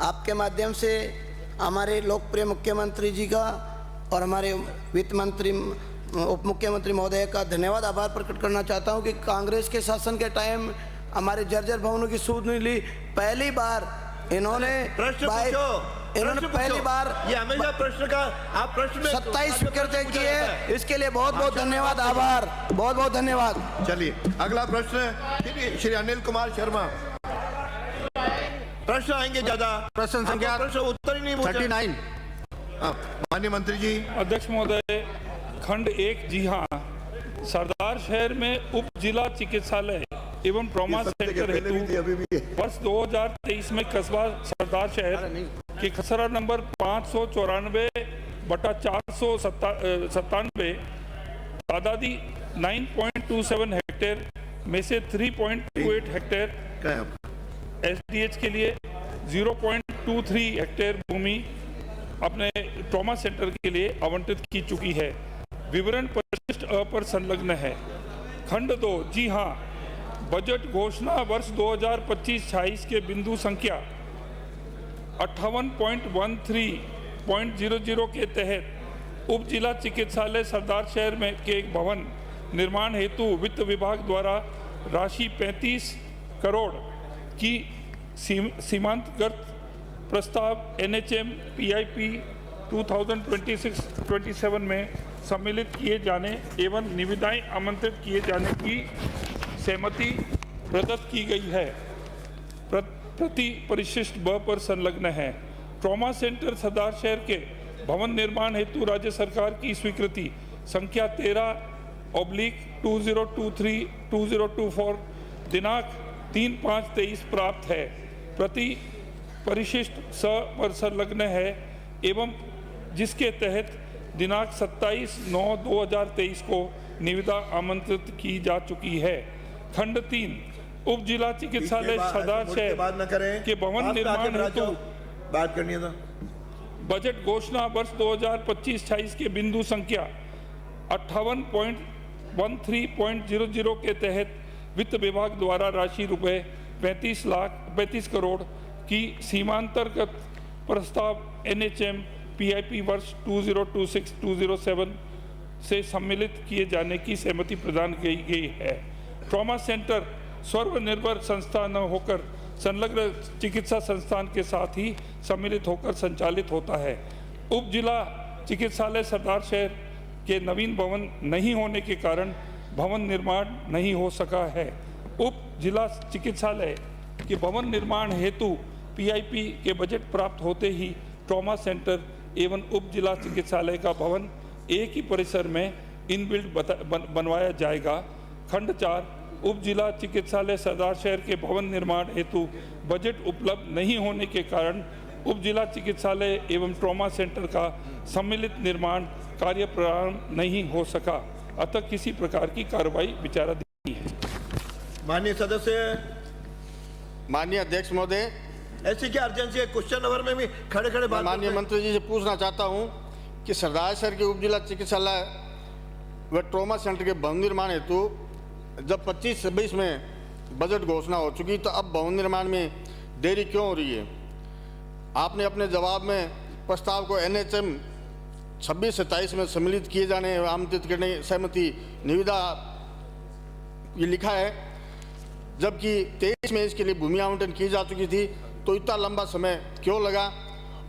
आपके माध्यम से हमारे लोकप्रिय मुख्यमंत्री जी का और हमारे वित्त मंत्री उप मुख्यमंत्री महोदय का धन्यवाद आभार प्रकट करना चाहता हूं कि कांग्रेस के शासन के टाइम हमारे जर्जर भवनों की सूद नहीं ली। पहली बार इन्होंने पहली बार ये हमेशा प्रश्न का आप प्रश्न में 27 स्पीकर तय किए, इसके लिए बहुत बहुत धन्यवाद, आभार, बहुत बहुत धन्यवाद। चलिए अगला प्रश्न श्री अनिल कुमार शर्मा। प्रश्न आएंगे ज्यादा, प्रश्न संख्या प्रश्न उत्तर ही नहीं 39। माननीय मंत्री जी। अध्यक्ष महोदय, खंड 1, जी हाँ, सरदार शहर में उप जिला चिकित्सालय एवं ट्रॉमा सेंटर हेतु वर्ष 2023 में कस्बा सरदार शहर के खसरा नंबर 594/497 तादादी 9.27 हेक्टेयर में से 3.28 हेक्टेयर एसडीएच के लिए 0.23 हेक्टेयर भूमि अपने ट्रॉमा सेंटर के लिए आवंटित की चुकी है। विवरण परिशिष्ट अ पर संलग्न है। खंड 2, जी हाँ, बजट घोषणा वर्ष 2025-26 के बिंदु संख्या 58.13.00 के तहत उप जिला चिकित्सालय सरदार शहर में के एक भवन निर्माण हेतु वित्त विभाग द्वारा राशि 35 करोड़ की सीमांतगत प्रस्ताव NHM PIP 2026-27 में सम्मिलित किए जाने एवं निविदाएं आमंत्रित किए जाने की सहमति प्रदत्त की गई है। प्रति परिशिष्ट ब पर संलग्न है। ट्रॉमा सेंटर सरदार शहर के भवन निर्माण हेतु राज्य सरकार की स्वीकृति संख्या 13/2023-2024 दिनांक 3/5/23 प्राप्त है। प्रति परिशिष्ट स पर संलग्न है एवं जिसके तहत दिनांक 27/9/2023 को निविदा आमंत्रित की जा चुकी है। खंड 3, उप जिला चिकित्सालय सरदार शहर के भवन निर्माण हेतु बात करनी है। बजट घोषणा वर्ष 2025-26 के बिंदु संख्या 58.13.00 के तहत वित्त विभाग द्वारा राशि रुपए 35 करोड़ की सीमांतर्गत प्रस्ताव NHM PIP वर्ष 2026-2027 से सम्मिलित किए जाने की सहमति प्रदान की गई है। ट्रॉमा सेंटर स्वनिर्भर संस्था न होकर संलग्न चिकित्सा संस्थान के साथ ही सम्मिलित होकर संचालित होता है। उप जिला चिकित्सालय सरदार शहर के नवीन भवन नहीं होने के कारण भवन निर्माण नहीं हो सका है। उप जिला चिकित्सालय के भवन निर्माण हेतु PIP के बजट प्राप्त होते ही ट्रॉमा सेंटर एवं उप जिला चिकित्सालय का भवन एक ही परिसर में इनबिल्ट बनवाया जाएगा। खंड 4, उप जिला चिकित्सालय सरदार शहर के भवन निर्माण हेतु बजट उपलब्ध नहीं होने के कारण उप जिला चिकित्सालय एवं ट्रॉमा सेंटर का सम्मिलित निर्माण कार्य प्रारंभ नहीं हो सका, अतः किसी प्रकार की कार्रवाई विचाराधीन है। माननीय सदस्य। माननीय अध्यक्ष महोदय, ऐसी क्या अर्जेंसी है? क्वेश्चन नंबर में भी खड़े खड़े बात। माननीय मंत्री जी से पूछना चाहता हूं कि सरदार शहर के उप जिला चिकित्सालय व ट्रॉमा सेंटर के भवन निर्माण हेतु जब 25-26 में बजट घोषणा हो चुकी तो अब भवन निर्माण में देरी क्यों हो रही है? आपने अपने जवाब में प्रस्ताव को NHM 26-27 में सम्मिलित किए जाने एवं आमंत्रित करने सहमति निविदा ये लिखा है, जबकि 23 में इसके लिए भूमि आवंटन की जा चुकी थी, तो इतना लंबा समय क्यों लगा?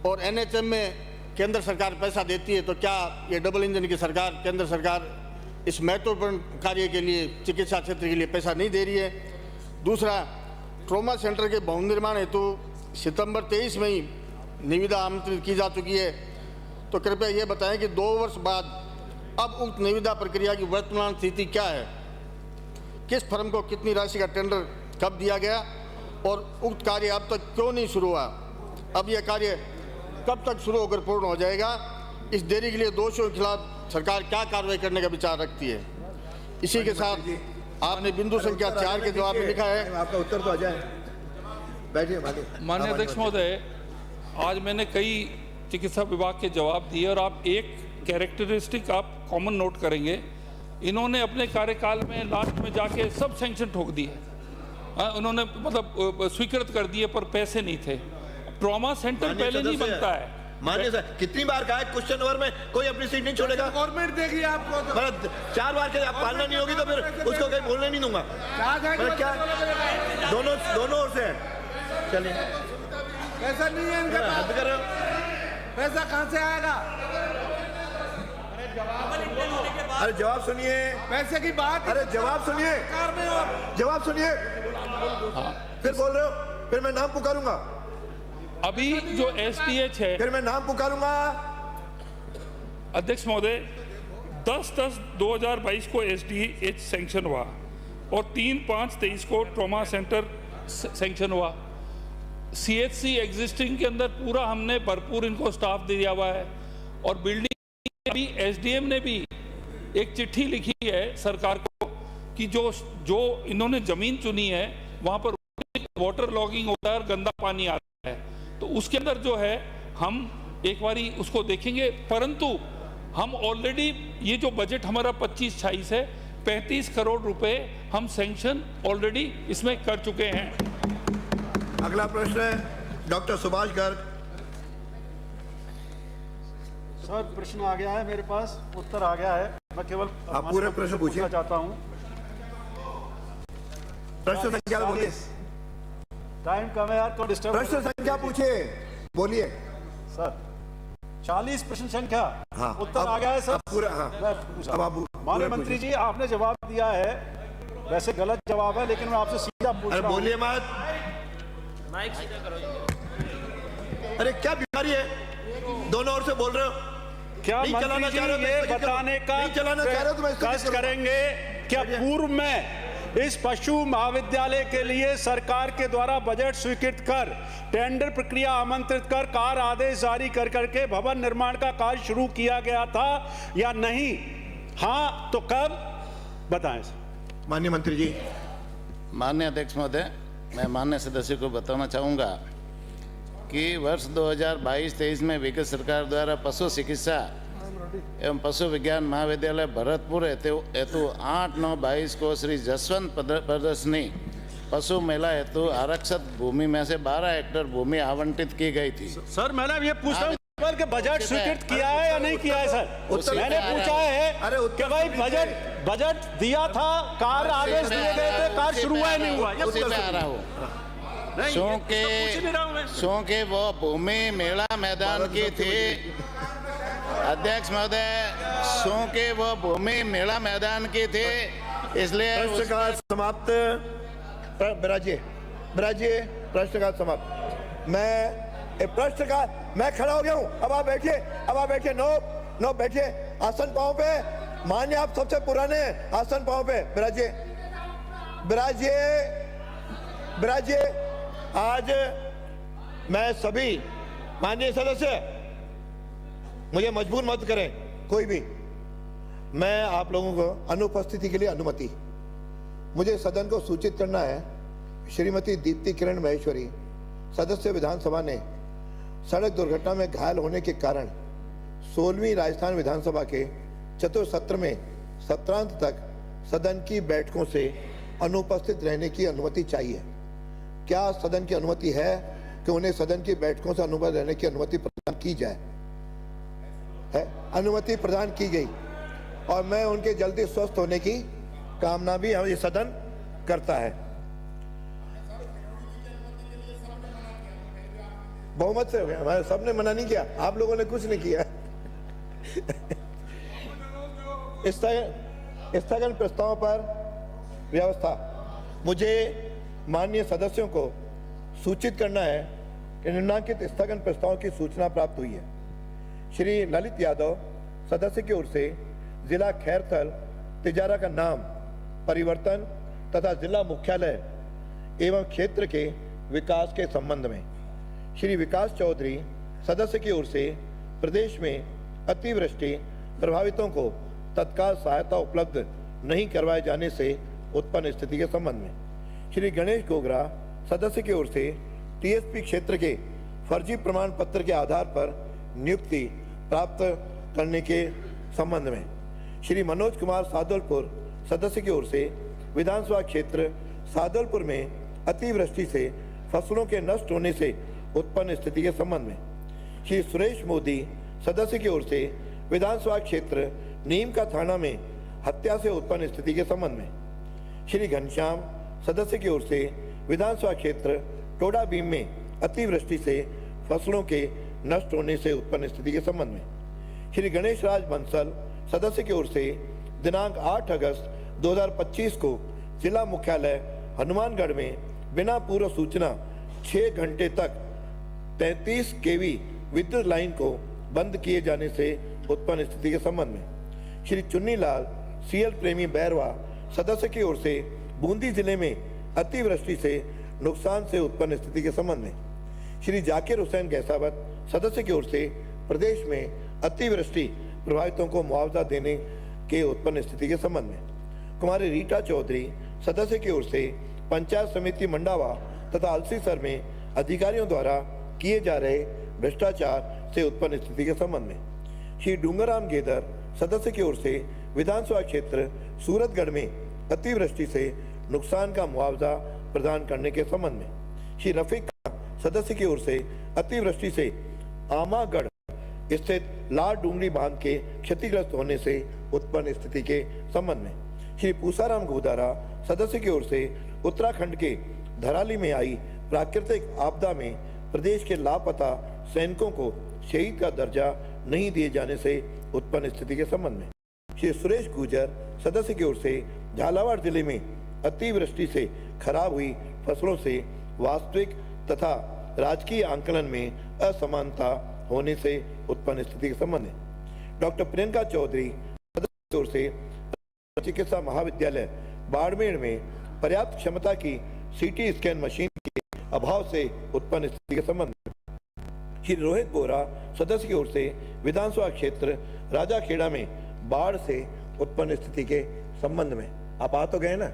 और NHM में केंद्र सरकार पैसा देती है, तो क्या ये डबल इंजन की सरकार, केंद्र सरकार इस महत्वपूर्ण कार्य के लिए, चिकित्सा क्षेत्र के लिए पैसा नहीं दे रही है? दूसरा, ट्रॉमा सेंटर के भवन निर्माण हेतु सितंबर 23 में ही निविदा आमंत्रित की जा चुकी है, तो कृपया ये बताएं कि 2 वर्ष बाद अब उक्त निविदा प्रक्रिया की वर्तमान स्थिति क्या है? किस फर्म को कितनी राशि का टेंडर कब दिया गया और उक्त कार्य अब तक क्यों नहीं शुरू हुआ? अब यह कार्य कब तक शुरू होकर पूर्ण हो जाएगा? इस देरी के लिए दोषियों के खिलाफ सरकार क्या कार्रवाई करने का विचार रखती है? इसी के साथ आपने बिंदु संख्या 4 के जवाब में लिखा है, आपका उत्तर तो आ जाए। बैठिए। माननीय अध्यक्ष महोदय, आज मैंने कई चिकित्सा विभाग के जवाब दिए और आप एक कैरेक्टरिस्टिक आप कॉमन नोट करेंगे, इन्होंने अपने कार्यकाल में लास्ट में जाके सब सैंक्शन ठोक दिए। उन्होंने मतलब स्वीकृत कर दिए पर पैसे नहीं थे। ट्रॉमा सेंटर पहले नहीं बनता है। मान्य सर, कितनी बार कहा है क्वेश्चन ओवर में कोई अपनी सीट नहीं छोड़ेगा। गवर्नमेंट देगी आपको तो। मतलब 4 बार के आप पालना नहीं होगी तो फिर उसको कहीं बोलने नहीं दूंगा। मतलब क्या दोनों ओर से है। चलिए, पैसा नहीं है इनके पास, कर रहे हो, पैसा कहाँ से आएगा? अरे जवाब सुनिए, पैसे की बात। अरे जवाब सुनिए, जवाब सुनिए, फिर बोल रहे हो, फिर मैं नाम पुकारूंगा। अभी जो STH है, फिर मैं नाम पुकारूंगा। अध्यक्ष महोदय, 10/10/2022 को SDH सैंक्शन हुआ और 3/5/23 को ट्रॉमा सेंटर सैंक्शन हुआ। CHC एग्जिस्टिंग के अंदर पूरा हमने भरपूर इनको स्टाफ दिया हुआ है और बिल्डिंग भी SDM ने भी एक चिट्ठी लिखी है सरकार को कि जो इन्होंने जमीन चुनी है वहां पर वाटर लॉगिंग होता है और गंदा पानी आता है, तो उसके अंदर जो है हम एक बारी उसको देखेंगे। परंतु हम ऑलरेडी ये जो बजट हमारा 25-26 है, 35 करोड़ रुपए हम सैंक्शन ऑलरेडी इसमें कर चुके हैं। अगला प्रश्न है डॉक्टर सुभाष गर्ग। सर, प्रश्न आ गया है मेरे पास, उत्तर आ गया है। मैं केवल आप पूरे प्रश्न पूछना चाहता हूं। प्रश्न संख्या बोलिए। टाइम कम है यार, तो डिस्टर्ब। प्रश्न संख्या पूछिए, बोलिए सर। 40 प्रश्न संख्या। हाँ, उत्तर आ गया है सर। पूरा, हाँ। अब आप माननीय मंत्री जी, आपने जवाब दिया है, वैसे गलत जवाब है, लेकिन मैं आपसे सीधा पूछ रहा हूं। बोलिए मत, माइक सीधा करो। अरे क्या बीमारी है, दोनों ओर से बोल रहे हो। क्या मंत्री जी ये बताने का कष्ट करेंगे क्या पूर्व में इस पशु महाविद्यालय के लिए सरकार के द्वारा बजट स्वीकृत कर टेंडर प्रक्रिया आमंत्रित कर कार आदेश जारी कर करके भवन निर्माण का कार्य शुरू किया गया था या नहीं? हाँ तो कब, बताएं। माननीय मंत्री जी। माननीय अध्यक्ष महोदय, मैं माननीय सदस्य को बताना चाहूँगा कि वर्ष 2022-23 में विगत सरकार द्वारा पशु चिकित्सा एवं पशु विज्ञान महाविद्यालय भरतपुर हेतु 8/9/22 को श्री जसवंत प्रदर्शनी पशु मेला हेतु आरक्षित भूमि में से 12 हेक्टेयर भूमि आवंटित की गई थी। सर, मैंने ये पूछा कि बजट स्वीकृत किया है या नहीं किया है सर? मैंने पूछा है कि भाई बजट दिया था, कार आदेश दिए गए थे, कार शुरू हुआ नहीं हुआ? उसी पे आ रहा हूँ। क्योंकि वो भूमि मेला मैदान की थी अध्यक्ष महोदय, क्योंकि वो भूमि मेला मैदान की थी, इसलिए प्रश्नकाल समाप्त। बराजिए प्रश्नकाल समाप्त। मैं खड़ा हो गया हूँ, अब आप बैठिए। नो बैठिए, आसन पाँव पे। मान्य आप सबसे पुराने आसन पाँव पे बिराजिए। आज मैं सभी माननीय सदस्य, मुझे मजबूर मत करें कोई भी, मैं आप लोगों को अनुपस्थिति के लिए अनुमति, मुझे सदन को सूचित करना है। श्रीमती दीप्ति किरण महेश्वरी, सदस्य विधानसभा ने सड़क दुर्घटना में घायल होने के कारण 16वीं राजस्थान विधानसभा के चतुर्थ सत्र में सत्रांत तक सदन की बैठकों से अनुपस्थित रहने की अनुमति चाहिए। क्या सदन की अनुमति है कि उन्हें सदन की बैठकों से अनुपस्थित रहने की अनुमति प्रदान की जाए? है, अनुमति प्रदान की गई और मैं उनके जल्दी स्वस्थ होने की कामना भी ये सदन करता है। बहुमत से हो गया, हमारे सबने मना नहीं किया, आप लोगों ने कुछ नहीं किया। स्थगन प्रस्ताव पर व्यवस्था, मुझे माननीय सदस्यों को सूचित करना है कि निम्नांकित स्थगन प्रस्ताव की सूचना प्राप्त हुई है। श्री ललित यादव सदस्य की ओर से जिला खैरथल तिजारा का नाम परिवर्तन तथा जिला मुख्यालय एवं क्षेत्र के विकास के संबंध में। श्री विकास चौधरी सदस्य की ओर से प्रदेश में अतिवृष्टि प्रभावितों को तत्काल सहायता उपलब्ध नहीं करवाए जाने से उत्पन्न स्थिति के संबंध में। श्री गणेश गोगरा सदस्य की ओर से टीएसपी क्षेत्र के फर्जी प्रमाण पत्र के आधार पर नियुक्ति प्राप्त करने के संबंध में। श्री मनोज कुमार सादुलपुर सदस्य की ओर से विधानसभा क्षेत्र सादुलपुर में अतिवृष्टि से फसलों के नष्ट होने से उत्पन्न स्थिति के संबंध में, श्री सुरेश मोदी सदस्य की ओर से विधानसभा क्षेत्र नीम का थाना में हत्या से उत्पन्न स्थिति के संबंध में, श्री घनश्याम सदस्य की ओर से विधानसभा क्षेत्र टोडा भीम में अतिवृष्टि से फसलों के नष्ट होने से उत्पन्न स्थिति के संबंध में, श्री गणेश राज बंसल सदस्य की ओर से दिनांक 8 अगस्त 2025 को जिला मुख्यालय हनुमानगढ़ में बिना पूर्व सूचना 6 घंटे तक 33 केवी विद्युत लाइन को बंद किए जाने से उत्पन्न स्थिति के संबंध में, श्री चुन्नीलाल सीएल प्रेमी बैरवा सदस्य की ओर से बूंदी जिले में अतिवृष्टि से नुकसान से उत्पन्न स्थिति के संबंध में, श्री जाकिर हुसैन गैसावत सदस्य की ओर से प्रदेश में अतिवृष्टि प्रभावितों को मुआवजा देने के उत्पन्न स्थिति के संबंध में, कुमारी रीटा चौधरी सदस्य की ओर से पंचायत समिति मंडावा तथा अलसीसर में अधिकारियों द्वारा किए जा रहे भ्रष्टाचार से उत्पन्न स्थिति के संबंध में, श्री डूंगराम गेदर सदस्य की ओर से विधानसभा क्षेत्र सूरतगढ़ में अतिवृष्टि से नुकसान का मुआवजा प्रदान करने के संबंध में, श्री रफीक सदस्य की ओर से अतिवृष्टि से आमागढ़ स्थित लाल डूंगरी बांध के क्षतिग्रस्त होने से उत्पन्न स्थिति के संबंध में, श्री पूसाराम गोदारा सदस्य की ओर से उत्तराखंड के धराली में आई प्राकृतिक आपदा में प्रदेश के लापता सैनिकों को शहीद का दर्जा नहीं दिए जाने से उत्पन्न स्थिति के संबंध में, श्री सुरेश गुर्जर सदस्य की ओर से झालावाड़ जिले में अतिवृष्टि से खराब हुई फसलों से वास्तविक तथा राजकीय आंकलन में असमानता होने से उत्पन्न स्थिति के संबंध में, डॉक्टर प्रियंका चौधरी सदस्य की ओर से चिकित्सा महाविद्यालय बाड़मेर में पर्याप्त क्षमता की सीटी स्कैन मशीन के अभाव से उत्पन्न स्थिति के संबंध में, श्री रोहित बोरा सदस्य की ओर से विधानसभा क्षेत्र राजाखेड़ा में बाढ़ से उत्पन्न स्थिति के संबंध में। आप आ तो गए ना,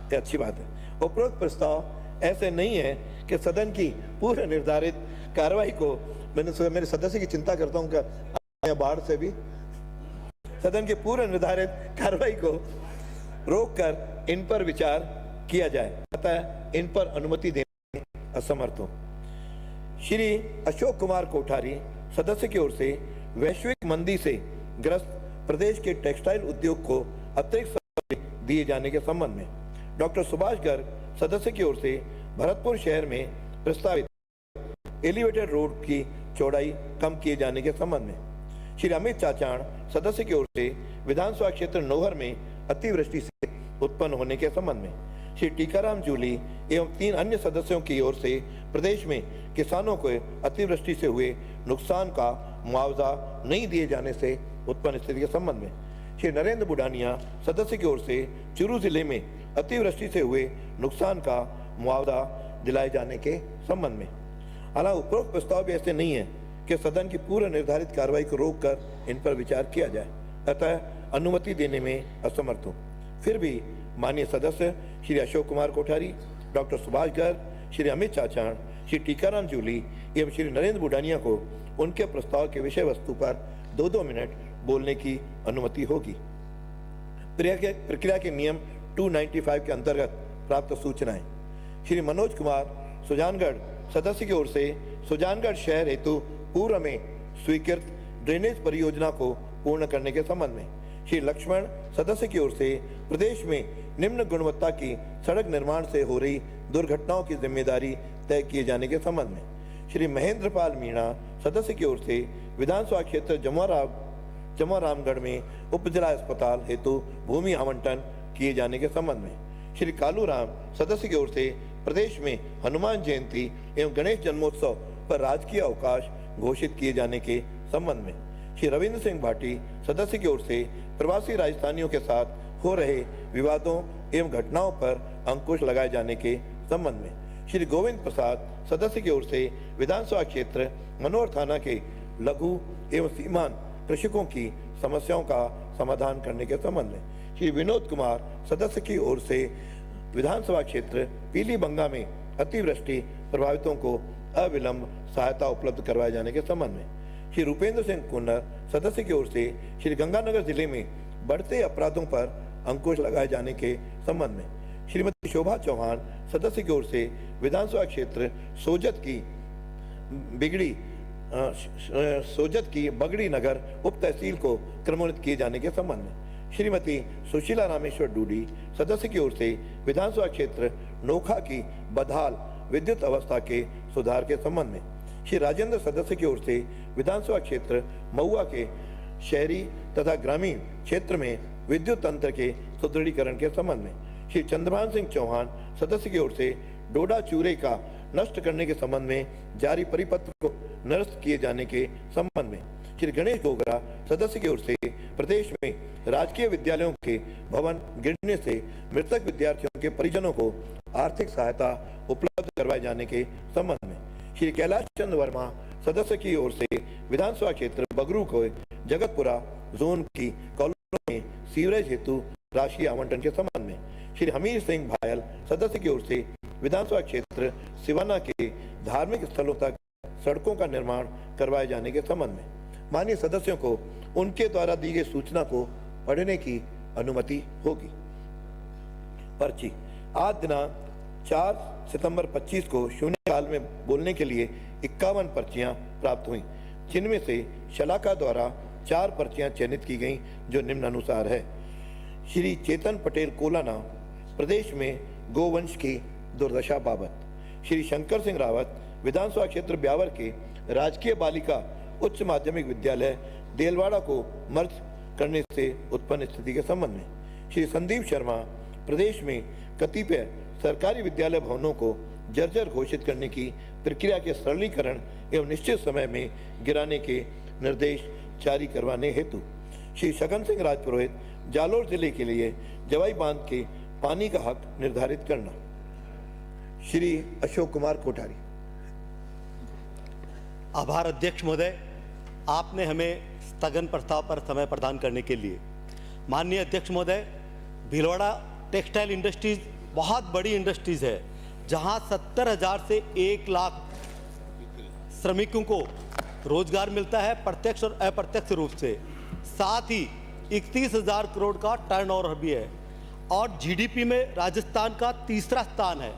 ये अच्छी बात है। उपरोक्त प्रस्ताव ऐसे नहीं है कि सदन की पूर्व निर्धारित कार्रवाई को, मैंने मेरे सदस्य की चिंता करता हूं कि बाढ़ से भी सदन की पूर्व निर्धारित कार्रवाई को रोककर इन पर विचार किया जाए, अतः इन पर अनुमति देने में असमर्थ हो। श्री अशोक कुमार कोठारी सदस्य की ओर से वैश्विक मंदी से ग्रस्त प्रदेश के टेक्सटाइल उद्योग को अतिरिक्त सब्सिडी दिए जाने के संबंध में, डॉक्टर सुभाष गर्ग सदस्य की ओर से भरतपुर शहर में प्रस्तावित एलिवेटेड रोड की चौड़ाई कम किए जाने के संबंध में, श्री अमित चाचाण सदस्य की ओर से विधानसभा क्षेत्र नौहर में अतिवृष्टि से उत्पन्न होने के संबंध में, श्री टीकाराम जूली एवं 3 अन्य सदस्यों की ओर से प्रदेश में किसानों को अतिवृष्टि से हुए नुकसान का मुआवजा नहीं दिए जाने से उत्पन्न स्थिति के संबंध में, श्री नरेंद्र बुडानिया सदस्य की ओर से चूरू जिले में अतिवृष्टि से हुए नुकसान का मुआवजा दिलाए जाने के संबंध में। हालांकि उपरोक्त प्रस्ताव भी ऐसे नहीं है कि सदन की पूर्व निर्धारित कार्रवाई को रोककर इन पर विचार किया जाए, अतः अनुमति देने में असमर्थ हूँ। फिर भी माननीय सदस्य श्री अशोक कुमार कोठारी, डॉक्टर सुभाष गर्ग, श्री अमित चाचाण, श्री टीकाराम जूली एवं श्री नरेंद्र बुडानिया को उनके प्रस्ताव के विषय वस्तु पर 2-2 मिनट बोलने की अनुमति होगी। प्रक्रिया के नियम 295 के अंतर्गत प्राप्त सूचनाएं, श्री मनोज कुमार सुजानगढ़ सदस्य की ओर से सुजानगढ़ शहर हेतु पूर्व में स्वीकृत ड्रेनेज परियोजना को पूर्ण करने के संबंध में, श्री लक्ष्मण सदस्य की ओर से प्रदेश में निम्न गुणवत्ता की सड़क निर्माण से हो रही दुर्घटनाओं की जिम्मेदारी तय किए जाने के संबंध में, श्री महेंद्र पाल मीणा सदस्य की ओर से विधानसभा क्षेत्र जमवारामगढ़ में उप जिला अस्पताल हेतु भूमि आवंटन किए जाने के संबंध में, श्री कालूराम सदस्य की ओर से प्रदेश में हनुमान जयंती एवं गणेश जन्मोत्सव पर राजकीय अवकाश घोषित किए जाने के संबंध में, श्री रविंद्र सिंह भाटी सदस्य की ओर से प्रवासी राजस्थानियों के साथ हो रहे विवादों एवं घटनाओं पर अंकुश लगाए जाने के संबंध में, श्री गोविंद प्रसाद सदस्य की ओर से विधानसभा क्षेत्र मनोहर थाना के लघु एवं सीमांत कृषकों की समस्याओं का समाधान करने के संबंध में, श्री विनोद कुमार सदस्य की ओर से विधानसभा क्षेत्र पीलीबंगा में अतिवृष्टि प्रभावितों को अविलंब सहायता उपलब्ध करवाए जाने के संबंध में, श्री रूपेंद्र सिंह कुन्नर सदस्य की ओर से श्री गंगानगर जिले में बढ़ते अपराधों पर अंकुश लगाए जाने के संबंध में, श्रीमती शोभा चौहान सदस्य की ओर से विधानसभा क्षेत्र सोजत की बगड़ी नगर उप तहसील को क्रमोन्नत किए जाने के संबंध में, श्रीमती सुशीला रामेश्वर डूडी सदस्य की ओर से विधानसभा क्षेत्र नोखा की बदहाल विद्युत अवस्था के सुधार के संबंध में, श्री राजेंद्र सदस्य की ओर से विधानसभा क्षेत्र महुआ के शहरी तथा ग्रामीण क्षेत्र में विद्युत तंत्र के सुदृढ़ीकरण के संबंध में, श्री चंद्रभान सिंह चौहान सदस्य की ओर से डोडा चूरे का नष्ट करने के संबंध में जारी परिपत्र को निरस्त किए जाने के संबंध में, श्री गणेश गोगरा सदस्य की ओर से प्रदेश में राजकीय विद्यालयों के भवन गिरने से मृतक विद्यार्थियों के परिजनों को आर्थिक सहायता उपलब्ध करवाए जाने के संबंध में, श्री कैलाश चंद्र वर्मा सदस्य की ओर से विधानसभा क्षेत्र बगरू को जगतपुरा जोन की कॉलोनी में सीवरेज हेतु राशि आवंटन के संबंध में, श्री हमीर सिंह भायल सदस्य की ओर से विधानसभा क्षेत्र सिवाना के धार्मिक स्थलों तक सड़कों का निर्माण करवाए जाने के संबंध में। माननीय सदस्यों को उनके द्वारा दी गई सूचना को पढ़ने की अनुमति होगी। पर्ची आज दिनांक 4 सितंबर 25 को शून्यकाल में बोलने के लिए 51 पर्चियां प्राप्त हुई, जिनमें से शलाका द्वारा 4 पर्चियां चयनित की गईं, जो निम्नानुसार है। श्री चेतन पटेल कोलाना प्रदेश में गोवंश की दुर्दशा बाबत, श्री शंकर सिंह रावत विधानसभा क्षेत्र ब्यावर के राजकीय बालिका उच्च माध्यमिक विद्यालय देलवाड़ा को मर्ज करने से उत्पन्न स्थिति के संबंध में, श्री संदीप शर्मा प्रदेश में कतिपय सरकारी विद्यालय भवनों को जर्जर घोषित करने की प्रक्रिया के सरलीकरण एवं निश्चित समय में गिराने के निर्देश जारी करवाने हेतु, श्री शगन सिंह राजपुरोहित जालोर जिले के लिए जवाई बांध के पानी का हक निर्धारित करना, श्री अशोक कुमार कोठारी। आभार अध्यक्ष महोदय, आपने हमें स्थगन प्रस्ताव पर समय प्रदान करने के लिए। माननीय अध्यक्ष महोदय, भीलवाड़ा टेक्सटाइल इंडस्ट्रीज बहुत बड़ी इंडस्ट्रीज है, जहां 70,000 से 1 लाख श्रमिकों को रोजगार मिलता है प्रत्यक्ष और अप्रत्यक्ष रूप से, साथ ही 31,000 करोड़ का टर्नओवर भी है और जीडीपी में राजस्थान का तीसरा स्थान है।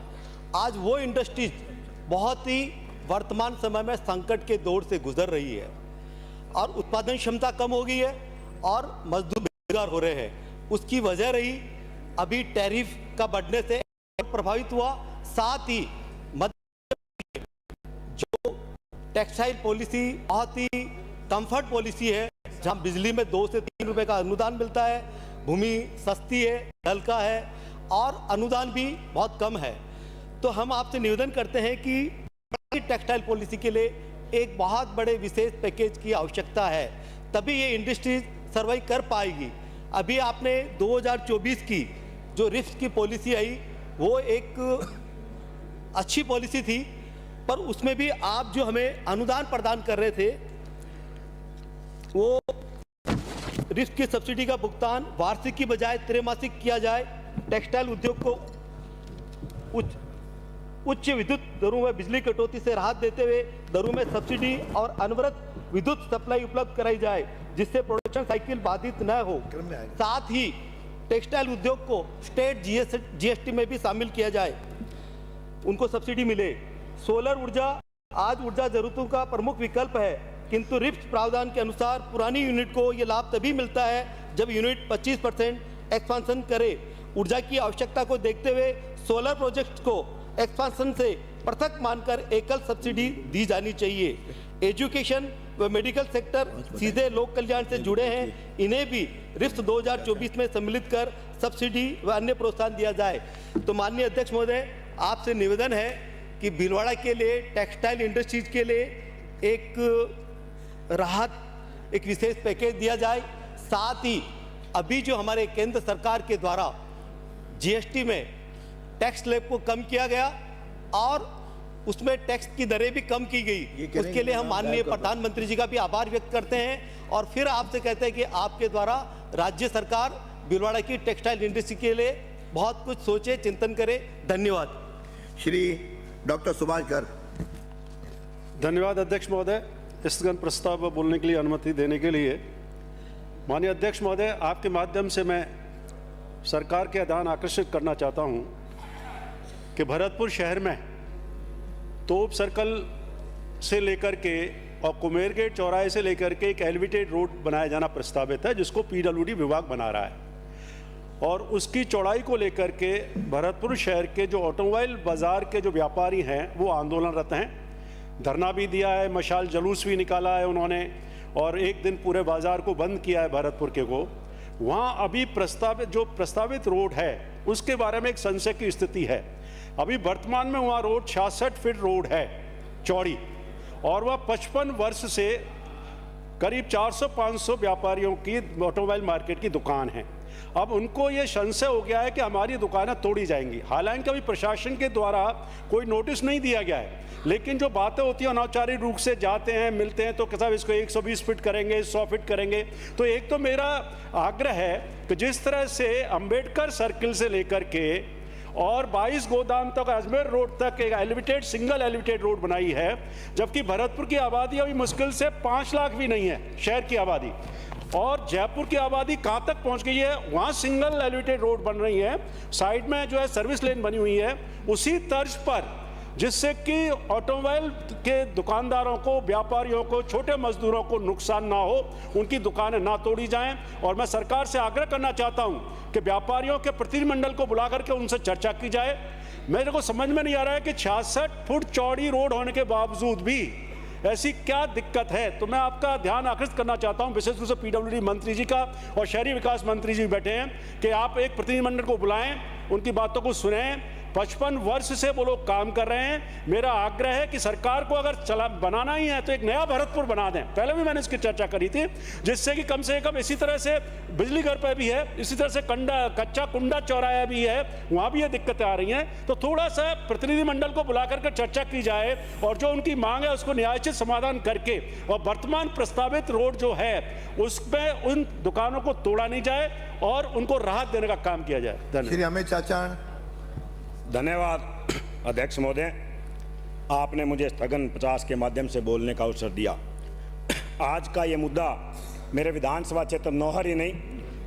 आज वो इंडस्ट्रीज बहुत ही वर्तमान समय में संकट के दौर से गुजर रही है और उत्पादन क्षमता कम हो गई है और मजदूर बेरोजगार हो रहे हैं। उसकी वजह रही अभी टैरिफ का बढ़ने से प्रभावित हुआ, साथ ही जो टेक्सटाइल पॉलिसी बहुत ही कंफर्ट पॉलिसी है, जहां बिजली में 2 से 3 रुपए का अनुदान मिलता है, भूमि सस्ती है, हल्का है और अनुदान भी बहुत कम है। तो हम आपसे निवेदन करते हैं कि टेक्सटाइल पॉलिसी के लिए एक बहुत बड़े विशेष पैकेज की आवश्यकता है, तभी ये इंडस्ट्री सर्वाइव कर पाएगी। अभी आपने 2024 की जो रिफ्ट की पॉलिसी आई वो एक अच्छी पॉलिसी थी, पर उसमें भी आप जो हमें अनुदान प्रदान कर रहे थे वो रिफ्ट की सब्सिडी का भुगतान वार्षिक की बजाय त्रैमासिक किया जाए, टेक्सटाइल उद्योग को उच्च विद्युत दरों में बिजली कटौती से राहत देते हुए दरों में सब्सिडी और अनवरत विद्युत सप्लाई उपलब्ध कराई जाए, जिससे प्रोडक्शन साइकिल बाधित न हो। साथ ही टेक्सटाइल उद्योग को स्टेट जीएसटी में भी शामिल किया जाए, उनको सब्सिडी मिले। सोलर ऊर्जा आज ऊर्जा जरूरतों का प्रमुख विकल्प है, किंतु रिफ्ट प्रावधान के अनुसार पुरानी यूनिट को ये लाभ तभी मिलता है जब यूनिट 25% एक्सपांसन करे। ऊर्जा की आवश्यकता को देखते हुए सोलर प्रोजेक्ट को एक्सपांसन से पृथक मानकर एकल सब्सिडी दी जानी चाहिए। एजुकेशन व मेडिकल सेक्टर सीधे लोक कल्याण से जुड़े हैं, इन्हें भी रिफ्ट 2024 में सम्मिलित कर सब्सिडी व अन्य प्रोत्साहन दिया जाए। तो माननीय अध्यक्ष महोदय, आपसे निवेदन है कि भीलवाड़ा के लिए टेक्सटाइल इंडस्ट्रीज के लिए एक राहत, एक विशेष पैकेज दिया जाए। साथ ही अभी जो हमारे केंद्र सरकार के द्वारा जीएसटी में टैक्स स्लैब को कम किया गया और उसमें टैक्स की दरें भी कम की गई, उसके लिए हम माननीय प्रधानमंत्री जी का भी आभार व्यक्त करते हैं और फिर आपसे कहते हैं कि आपके द्वारा राज्य सरकार भीलवाड़ा की टेक्सटाइल इंडस्ट्री के लिए बहुत कुछ सोचे, चिंतन करे। धन्यवाद। श्री डॉक्टर सुभाष गर्ग। धन्यवाद अध्यक्ष महोदय। स्थगन प्रस्ताव पर बोलने के लिए अनुमति देने के लिए। माननीय अध्यक्ष महोदय, आपके माध्यम से मैं सरकार के ध्यान आकर्षित करना चाहता हूं कि भरतपुर शहर में तोप सर्कल से लेकर के और कुमेर गेट चौराहे से लेकर के एक एलिवेटेड रोड बनाया जाना प्रस्तावित है, जिसको पीडब्ल्यूडी विभाग बना रहा है। और उसकी चौड़ाई को लेकर के भरतपुर शहर के जो ऑटोमोबाइल बाजार के जो व्यापारी हैं वो आंदोलनरत हैं, धरना भी दिया है, मशाल जुलूस भी निकाला है उन्होंने, और एक दिन पूरे बाजार को बंद किया है भरतपुर के को। वहाँ अभी प्रस्तावित रोड है उसके बारे में एक संशय की स्थिति है। अभी वर्तमान में वहाँ रोड 66 फीट रोड है चौड़ी, और वह 55 वर्ष से करीब 400-500 व्यापारियों की ऑटोमोबाइल मार्केट की दुकान है। अब उनको ये संशय हो गया है कि हमारी दुकानें तोड़ी जाएंगी। हालांकि अभी प्रशासन के द्वारा कोई नोटिस नहीं दिया गया है, लेकिन जो बातें होती हैं अनौपचारिक रूप से जाते हैं, मिलते हैं, तो साहब इसको 120 फीट करेंगे, 100 फीट करेंगे। तो एक तो मेरा आग्रह है कि जिस तरह से अंबेडकर सर्किल से लेकर के और 22 गोदाम तक अजमेर रोड तक एक सिंगल एलिवेटेड रोड बनाई है, जबकि भरतपुर की आबादी अभी मुश्किल से 5 लाख भी नहीं है शहर की आबादी, और जयपुर की आबादी कहाँ तक पहुँच गई है, वहाँ सिंगल एलिवेटेड रोड बन रही है, साइड में जो है सर्विस लेन बनी हुई है उसी तर्ज पर, जिससे कि ऑटोमोबाइल के दुकानदारों को, व्यापारियों को, छोटे मजदूरों को नुकसान ना हो, उनकी दुकानें ना तोड़ी जाएं। और मैं सरकार से आग्रह करना चाहता हूं कि व्यापारियों के प्रतिनिधिमंडल को बुला करके उनसे चर्चा की जाए। मेरे को समझ में नहीं आ रहा है कि 66 फुट चौड़ी रोड होने के बावजूद भी ऐसी क्या दिक्कत है। तो मैं आपका ध्यान आकर्षित करना चाहता हूं, विशेष रूप से पीडब्ल्यूडी मंत्री जी का और शहरी विकास मंत्री जी बैठे हैं, कि आप एक प्रतिनिधिमंडल को बुलाएं, उनकी बातों को सुनें। 55 वर्ष से वो लोग काम कर रहे हैं। मेरा आग्रह है कि सरकार को अगर बनाना ही है तो एक नया भरतपुर बना दें। पहले भी मैंने इसकी चर्चा करी थी, जिससे कि कम से कम इसी तरह से बिजली घर पे भी है, इसी तरह से कच्चा कुंडा चौराया भी है, वहाँ भी ये दिक्कतें आ रही हैं। तो थोड़ा सा प्रतिनिधिमंडल को बुला करके चर्चा की जाए और जो उनकी मांग है उसको न्यायोचित समाधान करके, और वर्तमान प्रस्तावित रोड जो है उसमें उन दुकानों को तोड़ा नहीं जाए और उनको राहत देने का काम किया जाए। धन्यवाद। धन्यवाद अध्यक्ष महोदय, आपने मुझे स्थगन 50 के माध्यम से बोलने का अवसर दिया। आज का ये मुद्दा मेरे विधानसभा क्षेत्र नौहर ही नहीं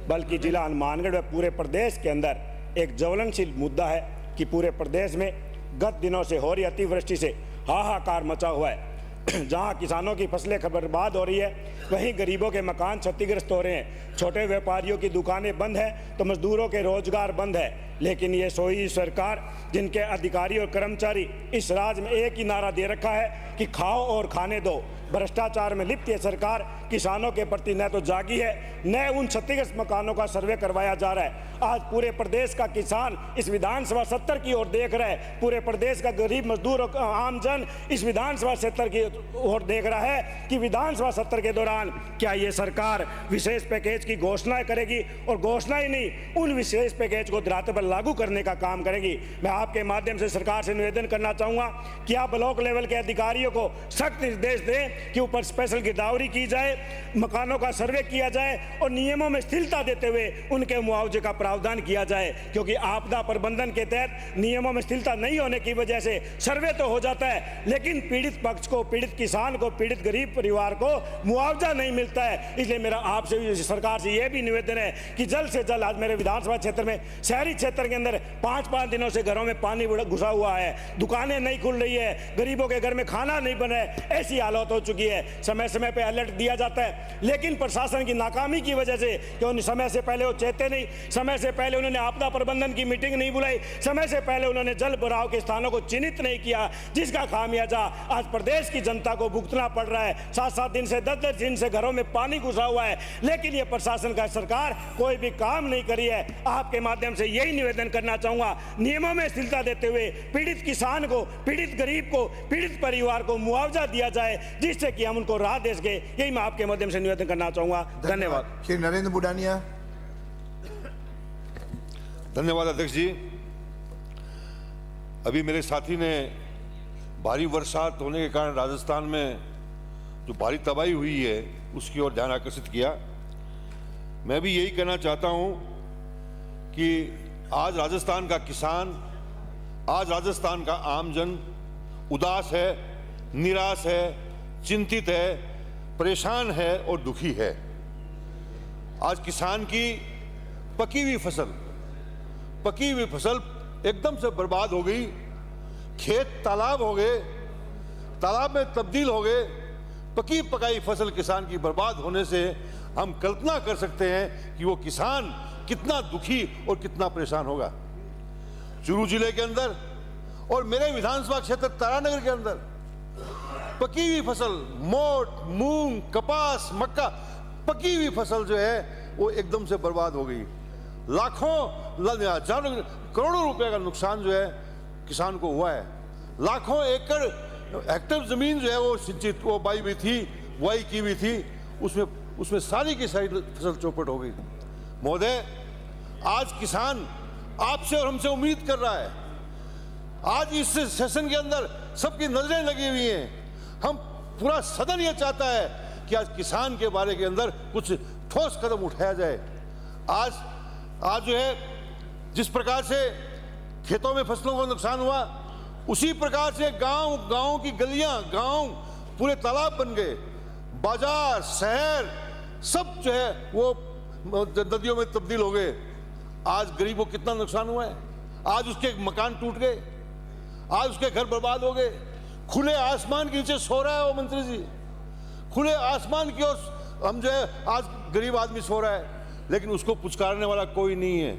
बल्कि जिला हनुमानगढ़ व पूरे प्रदेश के अंदर एक ज्वलनशील मुद्दा है कि पूरे प्रदेश में गत दिनों से हो रही अतिवृष्टि से हाहाकार मचा हुआ है। जहां किसानों की फसलें बर्बाद हो रही है, वहीं गरीबों के मकान क्षतिग्रस्त हो रहे हैं, छोटे व्यापारियों की दुकानें बंद हैं तो मजदूरों के रोजगार बंद है। लेकिन ये सोई सरकार, जिनके अधिकारी और कर्मचारी इस राज्य में एक ही नारा दे रखा है कि खाओ और खाने दो, भ्रष्टाचार में लिप्त ये सरकार किसानों के प्रति न तो जागी है, न उन क्षतिग्रस्त मकानों का सर्वे करवाया जा रहा है। आज पूरे प्रदेश का किसान इस विधानसभा सत्र की ओर देख रहा है, पूरे प्रदेश का गरीब मजदूर और आम जन इस विधानसभा सत्र की ओर देख रहा है कि विधानसभा सत्र के दौरान क्या ये सरकार विशेष पैकेज की घोषणा करेगी, और घोषणा ही नहीं, उन विशेष पैकेज को धरातल पर लागू करने का काम करेगी। मैं आपके माध्यम से सरकार से निवेदन करना चाहूँगा कि आप ब्लॉक लेवल के अधिकारियों को सख्त निर्देश दें कि ऊपर स्पेशल गिरदावरी की जाए, मकानों का सर्वे किया जाए और नियमों में स्थिरता देते हुए उनके मुआवजे का प्रावधान किया जाए। क्योंकि आपदा प्रबंधन के तहत नियमों में स्थिरता नहीं होने की वजह से सर्वे तो हो जाता है, लेकिन पीड़ित पक्ष को, पीड़ित किसान को, पीड़ित गरीब परिवार को मुआवजा नहीं मिलता है। इसलिए मेरा आपसे, सरकार से यह भी निवेदन है कि जल्द से जल्द, आज मेरे विधानसभा क्षेत्र में, शहरी क्षेत्र के अंदर 5-5 दिनों से घरों में पानी घुसा हुआ है, दुकानें नहीं खुल रही है, गरीबों के घर में खाना नहीं बना है, ऐसी हालत हो चुकी है। समय समय पे अलर्ट दिया जाता है, लेकिन प्रशासन की नाकामी की वजह से, कि समय से पहले वो चेते नहीं, समय से पहले उन्होंने आपदा प्रबंधन की मीटिंग नहीं बुलाई, समय से पहले उन्होंने जल भराव के स्थानों को चिन्हित नहीं किया, जिसका खामियाजा आज प्रदेश की जनता को भुगतना पड़ रहा है। 7-7 दिन से 10-10 दिन से घरों में पानी घुसा हुआ है, लेकिन ये प्रशासन का सरकार कोई भी काम नहीं करी है। आपके माध्यम से यही निवेदन करना चाहूंगा, नियमों में स्थिरता देते हुए पीड़ित किसान को, पीड़ित गरीब को, पीड़ित परिवार को मुआवजा दिया जाए, जिससे कि हम उनको राहत दे सके। यही मैं आपके माध्यम से निवेदन करना चाहूंगा। धन्यवाद। श्री नरेंद्र बुडानिया। धन्यवाद अध्यक्ष जी। अभी मेरे साथी ने भारी बरसात होने के कारण राजस्थान में जो भारी तबाही हुई है उसकी ओर ध्यान आकर्षित किया। मैं भी यही कहना चाहता हूं कि आज राजस्थान का किसान, आज राजस्थान का आमजन उदास है, निराश है, चिंतित है, परेशान है और दुखी है। आज किसान की पकी हुई फसल एकदम से बर्बाद हो गई। खेत तालाब हो गए, तालाब में तब्दील हो गए। पकी पकाई फसल किसान की बर्बाद होने से हम कल्पना कर सकते हैं कि वो किसान कितना दुखी और कितना परेशान होगा। चूरू जिले के अंदर और मेरे विधानसभा क्षेत्र तारानगर के अंदर पकी हुई फसल, मोट, मूंग, कपास, मक्का, पकी हुई फसल जो है वो एकदम से बर्बाद हो गई। हजारों करोड़ों रुपए का नुकसान जो है किसान को हुआ है। लाखों एकड़ हेक्टेयर जमीन जो है वो सिंचित, वो बाई हुई थी, बुआई की हुई थी, उसमें सारी की सारी फसल चौपट हो गई। महोदय, आज किसान आपसे और हमसे उम्मीद कर रहा है। आज इस सेशन के अंदर सबकी नजरें लगी हुई हैं। हम पूरा सदन ये चाहता है कि आज किसान के बारे के अंदर कुछ ठोस कदम उठाया जाए। आज जो है जिस प्रकार से खेतों में फसलों को नुकसान हुआ, उसी प्रकार से गांव की गलियां, गांव पूरे तालाब बन गए। बाजार, शहर सब जो है वो नदियों में तब्दील हो गए। आज गरीब को कितना नुकसान हुआ है। आज उसके मकान टूट गए, आज उसके घर बर्बाद हो गए। खुले आसमान के नीचे सो रहा है वो मंत्री जी, खुले आसमान की ओर हम जो है आज गरीब आदमी सो रहा है, लेकिन उसको पुचकारने वाला कोई नहीं है।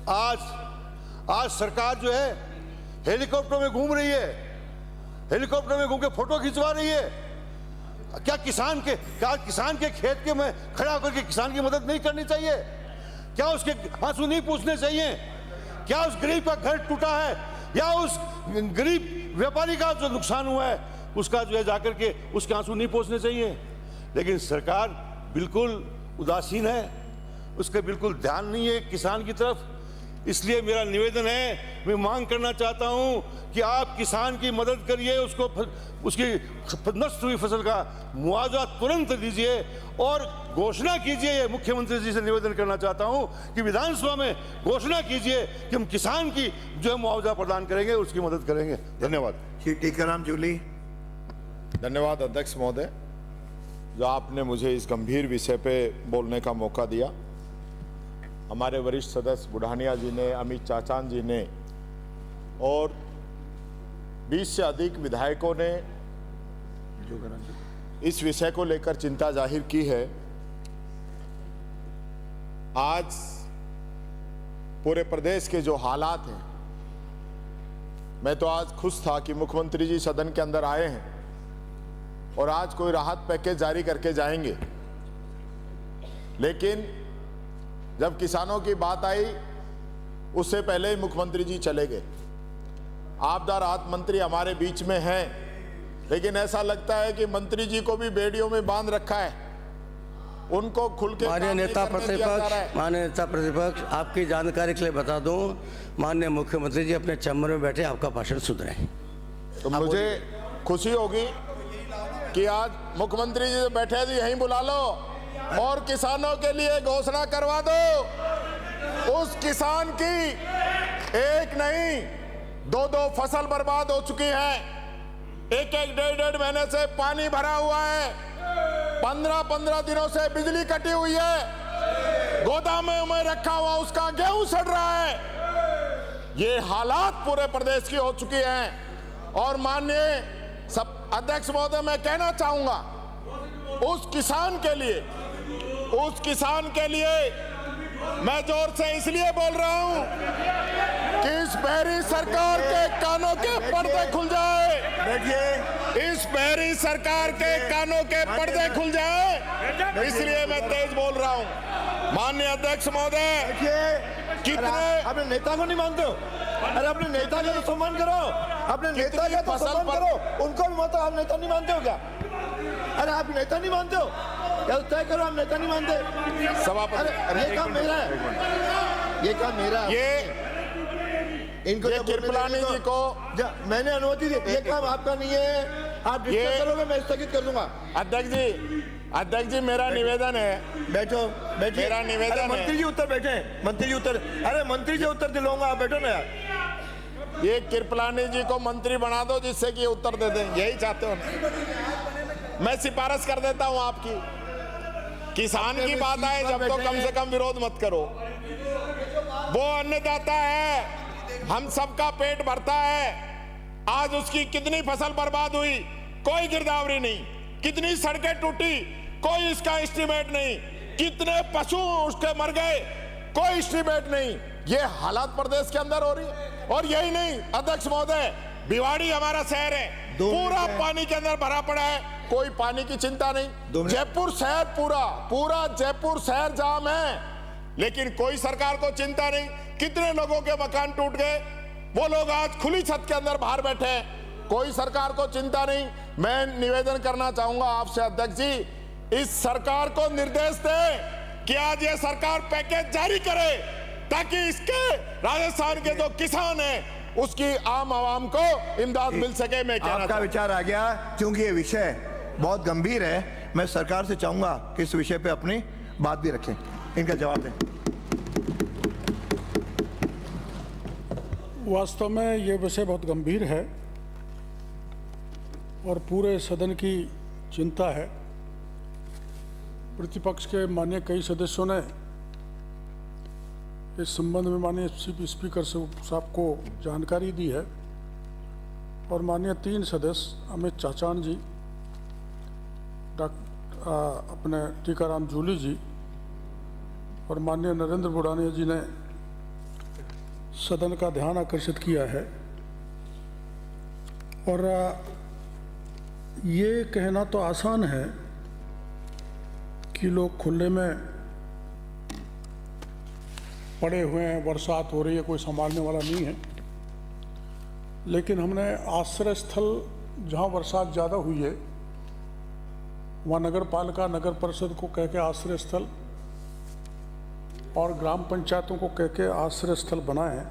आज सरकार जो है हेलीकॉप्टर में घूम रही है, हेलीकॉप्टर में घूम के फोटो खिंचवा रही है। क्या किसान के खेत के में खड़ा होकर के किसान की मदद नहीं करनी चाहिए? क्या उसके आंसू नहीं पूछने चाहिए? क्या उस गरीब का घर टूटा है या उस गरीब व्यापारी का जो नुकसान हुआ है उसका जो है जाकर के उसके आंसू नहीं पोंछने चाहिए? लेकिन सरकार बिल्कुल उदासीन है, उसके बिल्कुल ध्यान नहीं है किसान की तरफ। इसलिए मेरा निवेदन है, मैं मांग करना चाहता हूं कि आप किसान की मदद करिए, उसकी नष्ट हुई फसल का मुआवजा तुरंत दीजिए और घोषणा कीजिए। ये मुख्यमंत्री जी से निवेदन करना चाहता हूं कि विधानसभा में घोषणा कीजिए कि हम किसान की जो है मुआवजा प्रदान करेंगे, उसकी मदद करेंगे। धन्यवाद। श्री टीकाराम जूली। धन्यवाद अध्यक्ष महोदय, जो आपने मुझे इस गंभीर विषय पे बोलने का मौका दिया। हमारे वरिष्ठ सदस्य बुढ़ानिया जी ने, अमित चाचान जी ने और 20 से अधिक विधायकों ने इस विषय को लेकर चिंता जाहिर की है। आज पूरे प्रदेश के जो हालात हैं, मैं तो आज खुश था कि मुख्यमंत्री जी सदन के अंदर आए हैं और आज कोई राहत पैकेज जारी करके जाएंगे, लेकिन जब किसानों की बात आई उससे पहले ही मुख्यमंत्री जी चले गए। आपदा राहत मंत्री हमारे बीच में हैं, लेकिन ऐसा लगता है कि मंत्री जी को भी बेड़ियों में बांध रखा है, उनको खुल के माननीय नेता प्रतिपक्ष, आपकी जानकारी के लिए बता दूं, माननीय मुख्यमंत्री जी अपने चैम्बर में बैठे आपका भाषण सुन रहे हैं। तो मुझे खुशी होगी कि आज मुख्यमंत्री जी बैठे जी यहीं बुला लो और किसानों के लिए घोषणा करवा दो। उस किसान की एक नहीं 2-2 फसल बर्बाद हो चुकी है, 1-1, 1.5 महीने से पानी भरा हुआ है, 15-15 दिनों से बिजली कटी हुई है, गोदामों में रखा हुआ उसका गेहूं सड़ रहा है। ये हालात पूरे प्रदेश की हो चुकी हैं। और माननीय अध्यक्ष महोदय, मैं कहना चाहूंगा उस किसान के लिए मैं जोर से इसलिए बोल रहा हूं कि इस बहरी सरकार के कानों के पर्दे खुल जाए। इस बहरी सरकार के कानों के पर्दे खुल जाए, इसलिए मैं तेज बोल रहा हूं। माननीय अध्यक्ष महोदय, कितने अपने नेता को नहीं मानते हो? अरे अपने नेता का तो सम्मान करो, अपने नेता का तो सम्मान करो, उनको भी मतलब आप नेता नहीं मानते हो क्या? अरे आप नेता नहीं मानते हो या तय करो, हम नेता नहीं मानते। सभापति, ये काम मेरा है, ये काम मेरा है। इनको कृपलानी जी को मैंने अनुमति दी, ये काम आपका नहीं है, आप डिस्कस करोगे, मैं स्थगित कर दूंगा। अध्यक्ष जी मेरा निवेदन है। बैठो, मेरा निवेदन है। मंत्री जी उत्तर बैठे, मंत्री जी उत्तर, अरे मंत्री जी उत्तर दिलाऊंगा, आप बैठो ना यार। ये कृपलानी जी को मंत्री बना दो जिससे कि उत्तर दे दें, यही चाहते हो? मैं सिफारिश कर देता हूं आपकी। किसान की बात आए जब तो कम से कम विरोध मत करो। वो अन्नदाता है, हम सबका पेट भरता है। आज उसकी कितनी फसल बर्बाद हुई, कोई गिरदावरी नहीं। कितनी सड़कें टूटी, कोई इसका एस्टीमेट नहीं। कितने पशु उसके मर गए, कोई एस्टीमेट नहीं। ये हालात प्रदेश के अंदर हो रही है। और यही नहीं अध्यक्ष महोदय, भिवाड़ी हमारा शहर है, पूरा पानी के अंदर भरा पड़ा है, कोई पानी की चिंता नहीं। जयपुर शहर पूरा जयपुर शहर जाम है, लेकिन कोई सरकार को चिंता नहीं। कितने लोगों के मकान टूट गए, वो लोग आज खुली छत के अंदर बाहर बैठे हैं, कोई सरकार को चिंता नहीं। मैं निवेदन करना चाहूंगा आपसे अध्यक्ष जी, इस सरकार को निर्देश दें कि आज ये सरकार पैकेज जारी करे, ताकि इसके राजस्थान के जो किसान हैं उसकी आम आवाम को इमदाद मिल सके। मैं कहना आपका विचार आ गया। क्योंकि ये विषय बहुत गंभीर है, मैं सरकार से चाहूंगा कि इस विषय पे अपनी बात भी रखें। इनका जवाब दें। वास्तव में ये विषय बहुत गंभीर है और पूरे सदन की चिंता है। प्रतिपक्ष के माननीय कई सदस्यों ने इस संबंध में माननीय स्पीकर साहब को जानकारी दी है और माननीय 3 सदस्य अमित चाचान जी, अपने टीकाराम जूली जी और माननीय नरेंद्र बुढ़ानिया जी ने सदन का ध्यान आकर्षित किया है। और ये कहना तो आसान है कि लोग खुले में पड़े हुए हैं, बरसात हो रही है, कोई संभालने वाला नहीं है। लेकिन हमने आश्रय स्थल जहाँ बरसात ज़्यादा हुई है वहाँ नगर पालिका नगर परिषद को कह के आश्रय स्थल और ग्राम पंचायतों को कह के आश्रय स्थल बनाए हैं।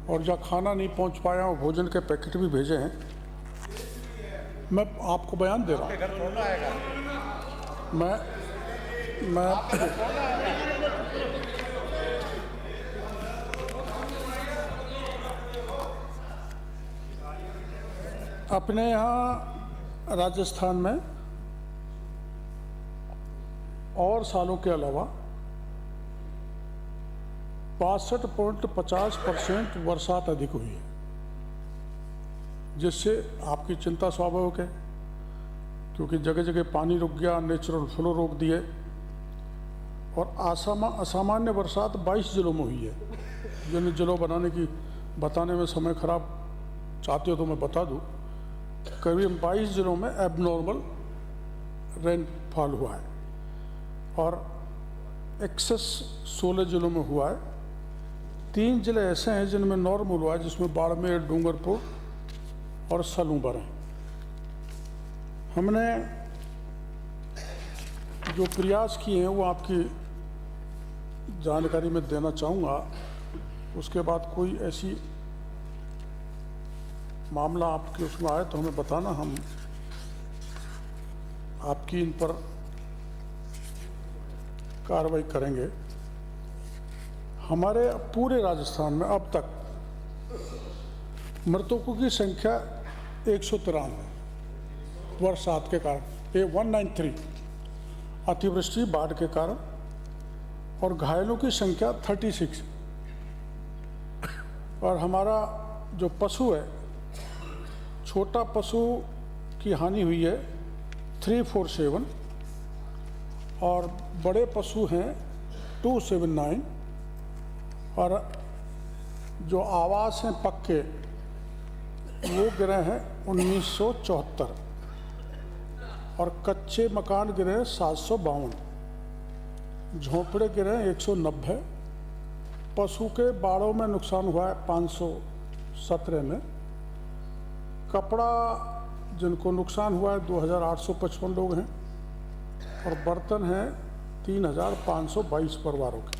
और जहाँ खाना नहीं पहुँच पाया वो भोजन के पैकेट भी भेजे हैं। मैं आपको बयान दे रहा हूँ। मैं अपने यहाँ राजस्थान में और सालों के अलावा 62.50% बरसात अधिक हुई है, जिससे आपकी चिंता स्वाभाविक है, क्योंकि जगह जगह पानी रुक गया, नेचुरल फ्लो रोक दिए। और असामान्य बरसात 22 जिलों में हुई है। जिन जिलों बताने में समय खराब चाहते हो तो मैं बता दूं, करीब 22 जिलों में एबनॉर्मल रेनफॉल हुआ है और एक्सेस 16 जिलों में हुआ है। 3 जिले ऐसे हैं जिनमें नॉर्मल हुआ है, जिसमें बाड़मेर, डूंगरपुर और सलूबर हैं। हमने जो प्रयास किए हैं वो आपकी जानकारी में देना चाहूँगा। उसके बाद कोई ऐसी मामला आपके उसमें आए तो हमें बताना, हम आपकी इन पर कार्रवाई करेंगे। हमारे पूरे राजस्थान में अब तक मृतकों की संख्या 193 बरसात के कारण, 193 अतिवृष्टि बाढ़ के कारण, और घायलों की संख्या 36। और हमारा जो पशु है, छोटा पशु की हानि हुई है 347 और बड़े पशु हैं 279। और जो आवास हैं पक्के वो गिरे हैं 1974 और कच्चे मकान गिरे हैं 752, झोंपड़े गिरे हैं 190, पशु के बाड़ों में नुकसान हुआ है 517 में, कपड़ा जिनको नुकसान हुआ है 2855 लोग हैं और बर्तन हैं 3522 परिवारों के।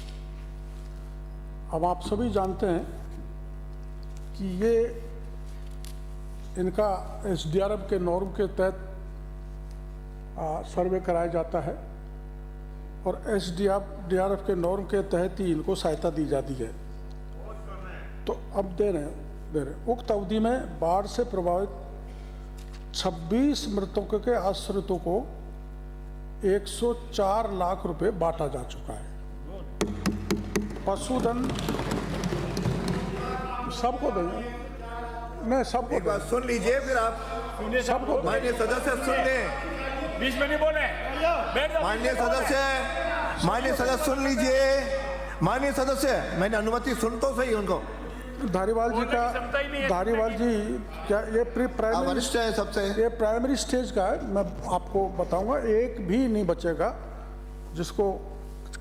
अब आप सभी जानते हैं कि ये इनका एसडीआरएफ के नॉर्म के तहत सर्वे कराया जाता है और एसडीआरएफ के नॉर्म के तहत ही इनको सहायता दी जाती है। तो अब दे रहे उक्त अवधि में बाढ़ से प्रभावित 26 मृतकों के आश्रितों को 104 लाख रुपए बांटा जा चुका है। पशुधन सबको देंगे, नहीं सबको बात सुन लीजिए, फिर आप सबको माननीय सदस्य सुन लें। बीच में नहीं बोले। माननीय सदस्य सुन लीजिए। माननीय सदस्य, मैंने अनुमति सुन तो सही उनको। धारीवाल जी क्या ये प्राइमरी वरिष्ठ है सबसे, ये प्राइमरी स्टेज का है। मैं आपको बताऊंगा, एक भी नहीं बचेगा जिसको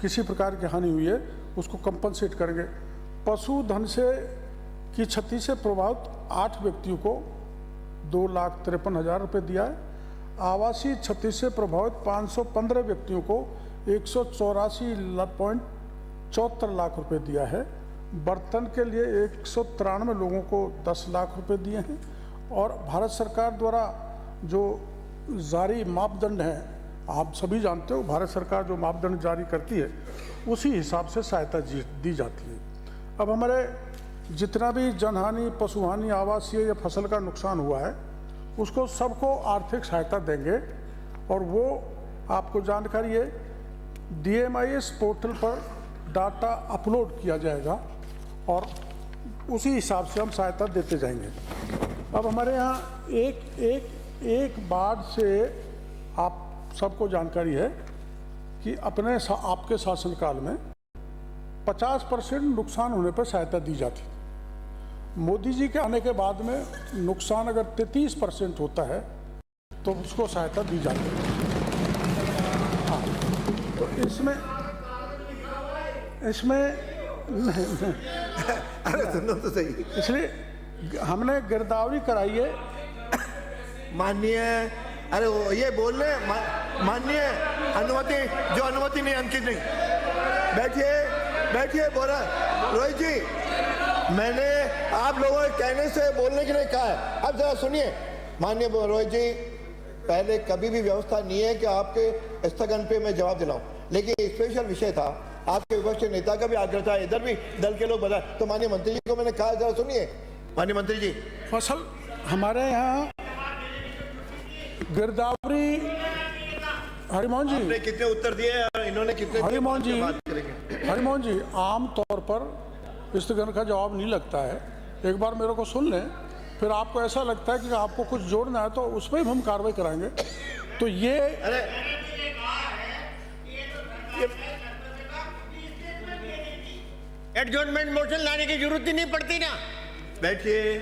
किसी प्रकार की हानि हुई है, उसको कंपनसेट करेंगे। पशुधन से की क्षति से प्रभावित 8 व्यक्तियों को 2,53,000 रुपये दिया है। आवासीय क्षति से प्रभावित 515 व्यक्तियों को 184.74 लाख रुपए दिया है। बर्तन के लिए 193 लोगों को 10 लाख रुपए दिए हैं। और भारत सरकार द्वारा जो जारी मापदंड हैं, आप सभी जानते हो, भारत सरकार जो मापदंड जारी करती है उसी हिसाब से सहायता दी जाती है। अब हमारे जितना भी जनहानि, पशुहानि, आवासीय या फसल का नुकसान हुआ है उसको सबको आर्थिक सहायता देंगे। और वो आपको जानकारी है, DMIS पोर्टल पर डाटा अपलोड किया जाएगा और उसी हिसाब से हम सहायता देते जाएंगे। अब हमारे यहाँ एक बाढ़ से आप सबको जानकारी है कि आपके शासनकाल में 50% नुकसान होने पर सहायता दी जाती थी। मोदी जी के आने के बाद में नुकसान अगर 33% होता है तो उसको सहायता दी जाती है। हाँ, तो इसमें अरे सुनो तो सही, इसलिए हमने गिरदावरी कराई है। माननीय, अरे वो ये बोलने माननीय अनुमति नहीं, अंकित नहीं। बैठिए बोला रोहित जी, मैंने आप लोगों के कहने से बोलने के लिए कहा है। अब जरा सुनिए माननीय रोहित जी, पहले कभी भी व्यवस्था नहीं है कि आपके स्थगन पे मैं जवाब दिलाऊं, लेकिन स्पेशल विषय था, आपके विपक्ष के नेता का भी आग्रह था, इधर भी दल के लोग बता, तो माननीय मंत्री जी को मैंने कहा, जरा सुनिए माननीय मंत्री जी। फसल हमारे यहाँ गिरदावरी, हरिमोहन जी आपने कितने उत्तर दिए, इन्होंने कितने? हरिमोहन जी आम तौर पर स्थगन का जवाब नहीं लगता है। एक बार मेरे को सुन लें, फिर आपको ऐसा लगता है कि आपको कुछ जोड़ना है तो उस पर हम कार्रवाई कराएंगे। तो ये एडजॉर्नमेंट मोशन लाने की जरूरत ही नहीं पड़ती ना। बैठिए।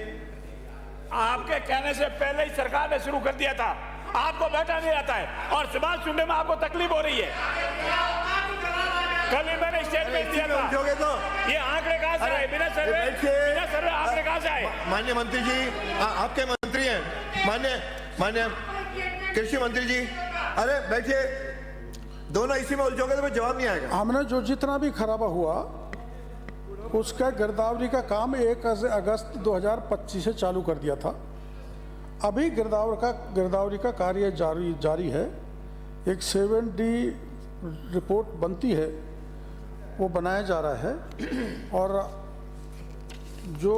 आपके कहने से पहले ही सरकार ने शुरू कर दिया था, आपको बैठा नहीं आता है और सवाल सुनने में आपको तकलीफ हो रही है। कल ही मैंने स्टेटमेंट दिया था, तो ये आंकड़े कहां से आए? बिना सर्वे आंकड़े कहां से आए? माननीय मंत्री जी, आपके मंत्री हैं, माननीय कृषि मंत्री जी, अरे बैठिए, दोनों इसी में उलझोगे तो फिर जवाब नहीं आएगा। हमने जो जितना भी खराबा हुआ उसका गिरदावरी का काम 1 अगस्त 2025 से चालू कर दिया था। अभी गिरदावरी का कार्य जारी है। एक 7D रिपोर्ट बनती है, वो बनाया जा रहा है। और जो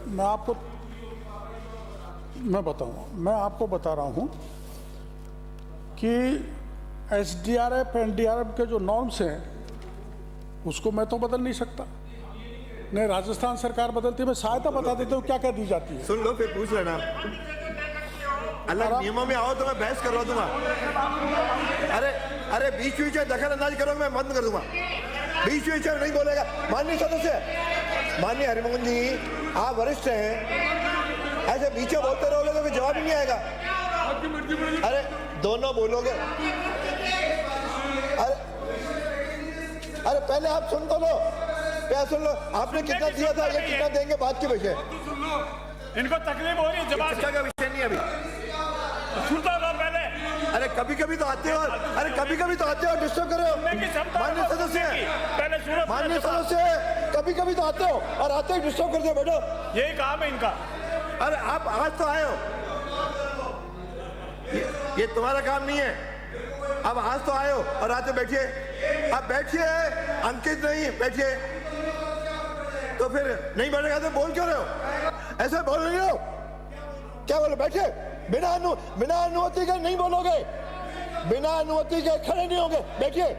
मैं आपको बता रहा हूँ कि SDRF NDRF के जो नॉर्म्स हैं उसको मैं तो बदल नहीं सकता, नहीं राजस्थान सरकार बदलती है। मैं सहायता बता देता हूँ क्या क्या दी जाती है। सुन लो फिर पूछ लेना। अलग नियमों में आओ तो मैं बहस करवा दूंगा। अरे बीच में दखल अंदाज करोगे मैं बंद कर दूंगा। बीच में नहीं बोलेगा। माननीय सदस्य, माननीय हरिमोहन जी, आप वरिष्ठ हैं, ऐसे बीच में बोलते रहोगे तो जवाब ही नहीं आएगा। अरे दोनों बोलोगे। अरे पहले आप सुन तो लो, क्या सुन लो। आपने कितना दिया था, ये कितना देंगे बात के विषय। इनको तकलीफ हो रही है, जवाब का विषय नहीं अभी। सुनता लो पहले। अरे कभी कभी तो आते हो, डिस्टर्ब कर रहे हो। माननीय सदस्य, माननीय सदस्य, कभी कभी तो आते हो और आते ही डिस्टर्ब करते हो। बैठो, यही काम है इनका। अरे आप आज तो आए हो, ये तुम्हारा काम नहीं है। अब आज तो आए हो और आते बैठिए। अब बैठिए, अंकित नहीं, बैठिए। तो फिर नहीं बैठेगा तो बोल क्यों रहे हो? ऐसे बोल रहे हो, क्या बोलो? बैठिए। बिना अनुमति के नहीं बोलोगे, बिना अनुमति के खड़े नहीं होंगे। बैठिए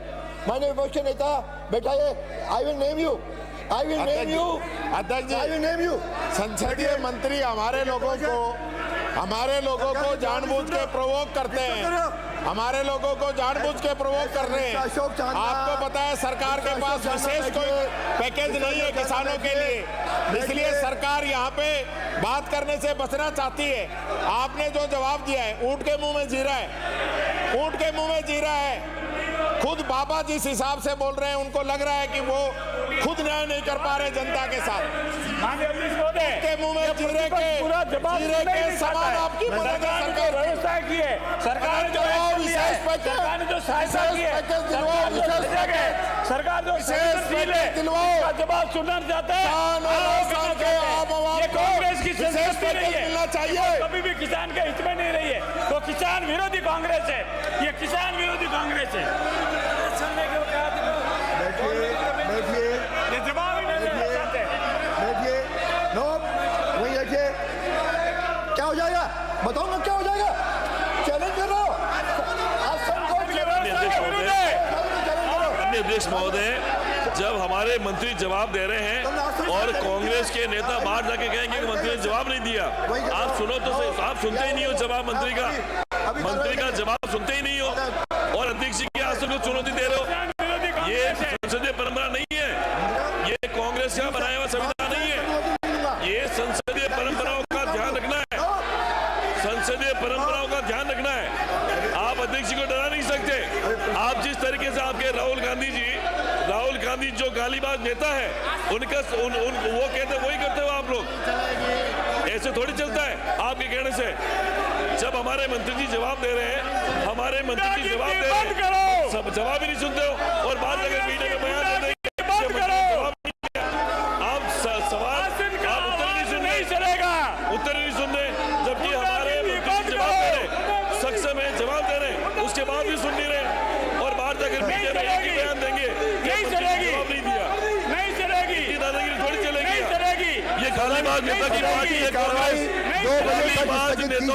माननीय विपक्ष नेता, बैठाइए। I will name you, I will name you. अध्यक्ष आई विल नेम यू। संसदीय मंत्री हमारे लोगों को जानबूझ के प्रोवोक करते हैं, हमारे लोगों को जानबूझ के प्रोवोक कर रहे हैं। आपको पता है सरकार के पास विशेष कोई पैकेज नहीं है किसानों के लिए, इसलिए सरकार यहाँ पे बात करने से बचना चाहती है। आपने जो जवाब दिया है ऊंट के मुंह में जीरा है, ऊंट के मुंह में जीरा है। खुद बाबा जिस हिसाब से बोल रहे हैं उनको लग रहा है कि वो खुद न्याय नहीं कर पा रहे जनता के साथ। के मुंह में जीरे के समान आपकी व्यवस्था की है सरकार ने, सरकार ने जो सहायता की है, सरकार जो दिलवाओ जवाब सुनना चाहता है। ये कांग्रेस की संस्कृति नहीं है, मिलना चाहिए, कभी भी किसान के हित में नहीं रही है। तो किसान विरोधी कांग्रेस है, ये किसान विरोधी कांग्रेस है। ये जवाब ही नहीं देना चाहते। बैठिए, नो वहीं बैठिए। क्या हो जाएगा बताऊंगा, क्या हो जाएगा? चैलेंज कर रहा हूं। अध्यक्ष महोदय, जब हमारे मंत्री जवाब दे रहे हैं और कांग्रेस के नेता बाहर जाके कहेंगे कि मंत्री ने जवाब नहीं दिया, आप सुनो तो सही, आप सुनते ही नहीं हो जवाब मंत्री का जवाब सुनते ही नहीं हो, और अध्यक्ष जी के आसन को चुनौती दे रहे हो। ये संसदीय परंपरा नहीं है, ये कांग्रेस का बनाया हुआ संविधान नहीं है। ये संसदीय परंपराओं का ध्यान रखना है, संसदीय परंपराओं का ध्यान रखना है। आप अध्यक्ष जी को डरा नहीं सकते। आप जिस तरीके से आपके राहुल गांधी जो गालीबाज नेता है उनका वो कहते वही करते हो आप लोग। ऐसे थोड़ी चलता है आपके कहने से। जब हमारे मंत्री जी जवाब दे रहे हैं, हमारे मंत्री जी जवाब दे रहे हैं, सब जवाब ही नहीं सुनते हो, और बाद अगर मीडिया में बयान दे देंगे आप सवाल आप उत्तर नहीं सुन रहे, उत्तर नहीं सुन रहे, जबकि हमारे मंत्री जवाब दे रहे, सक्षम है जवाब दे रहे, उसके बाद भी सुन नहीं रहे, और बाहर जाकर मीडिया में एक ही बयान देंगे जवाब नहीं दिया। नहीं चलेगी, दादागिरी थोड़ी चलेगी। ये गालीबाज नेता की पार्टी है कांग्रेस, गालीबाज नेताओं की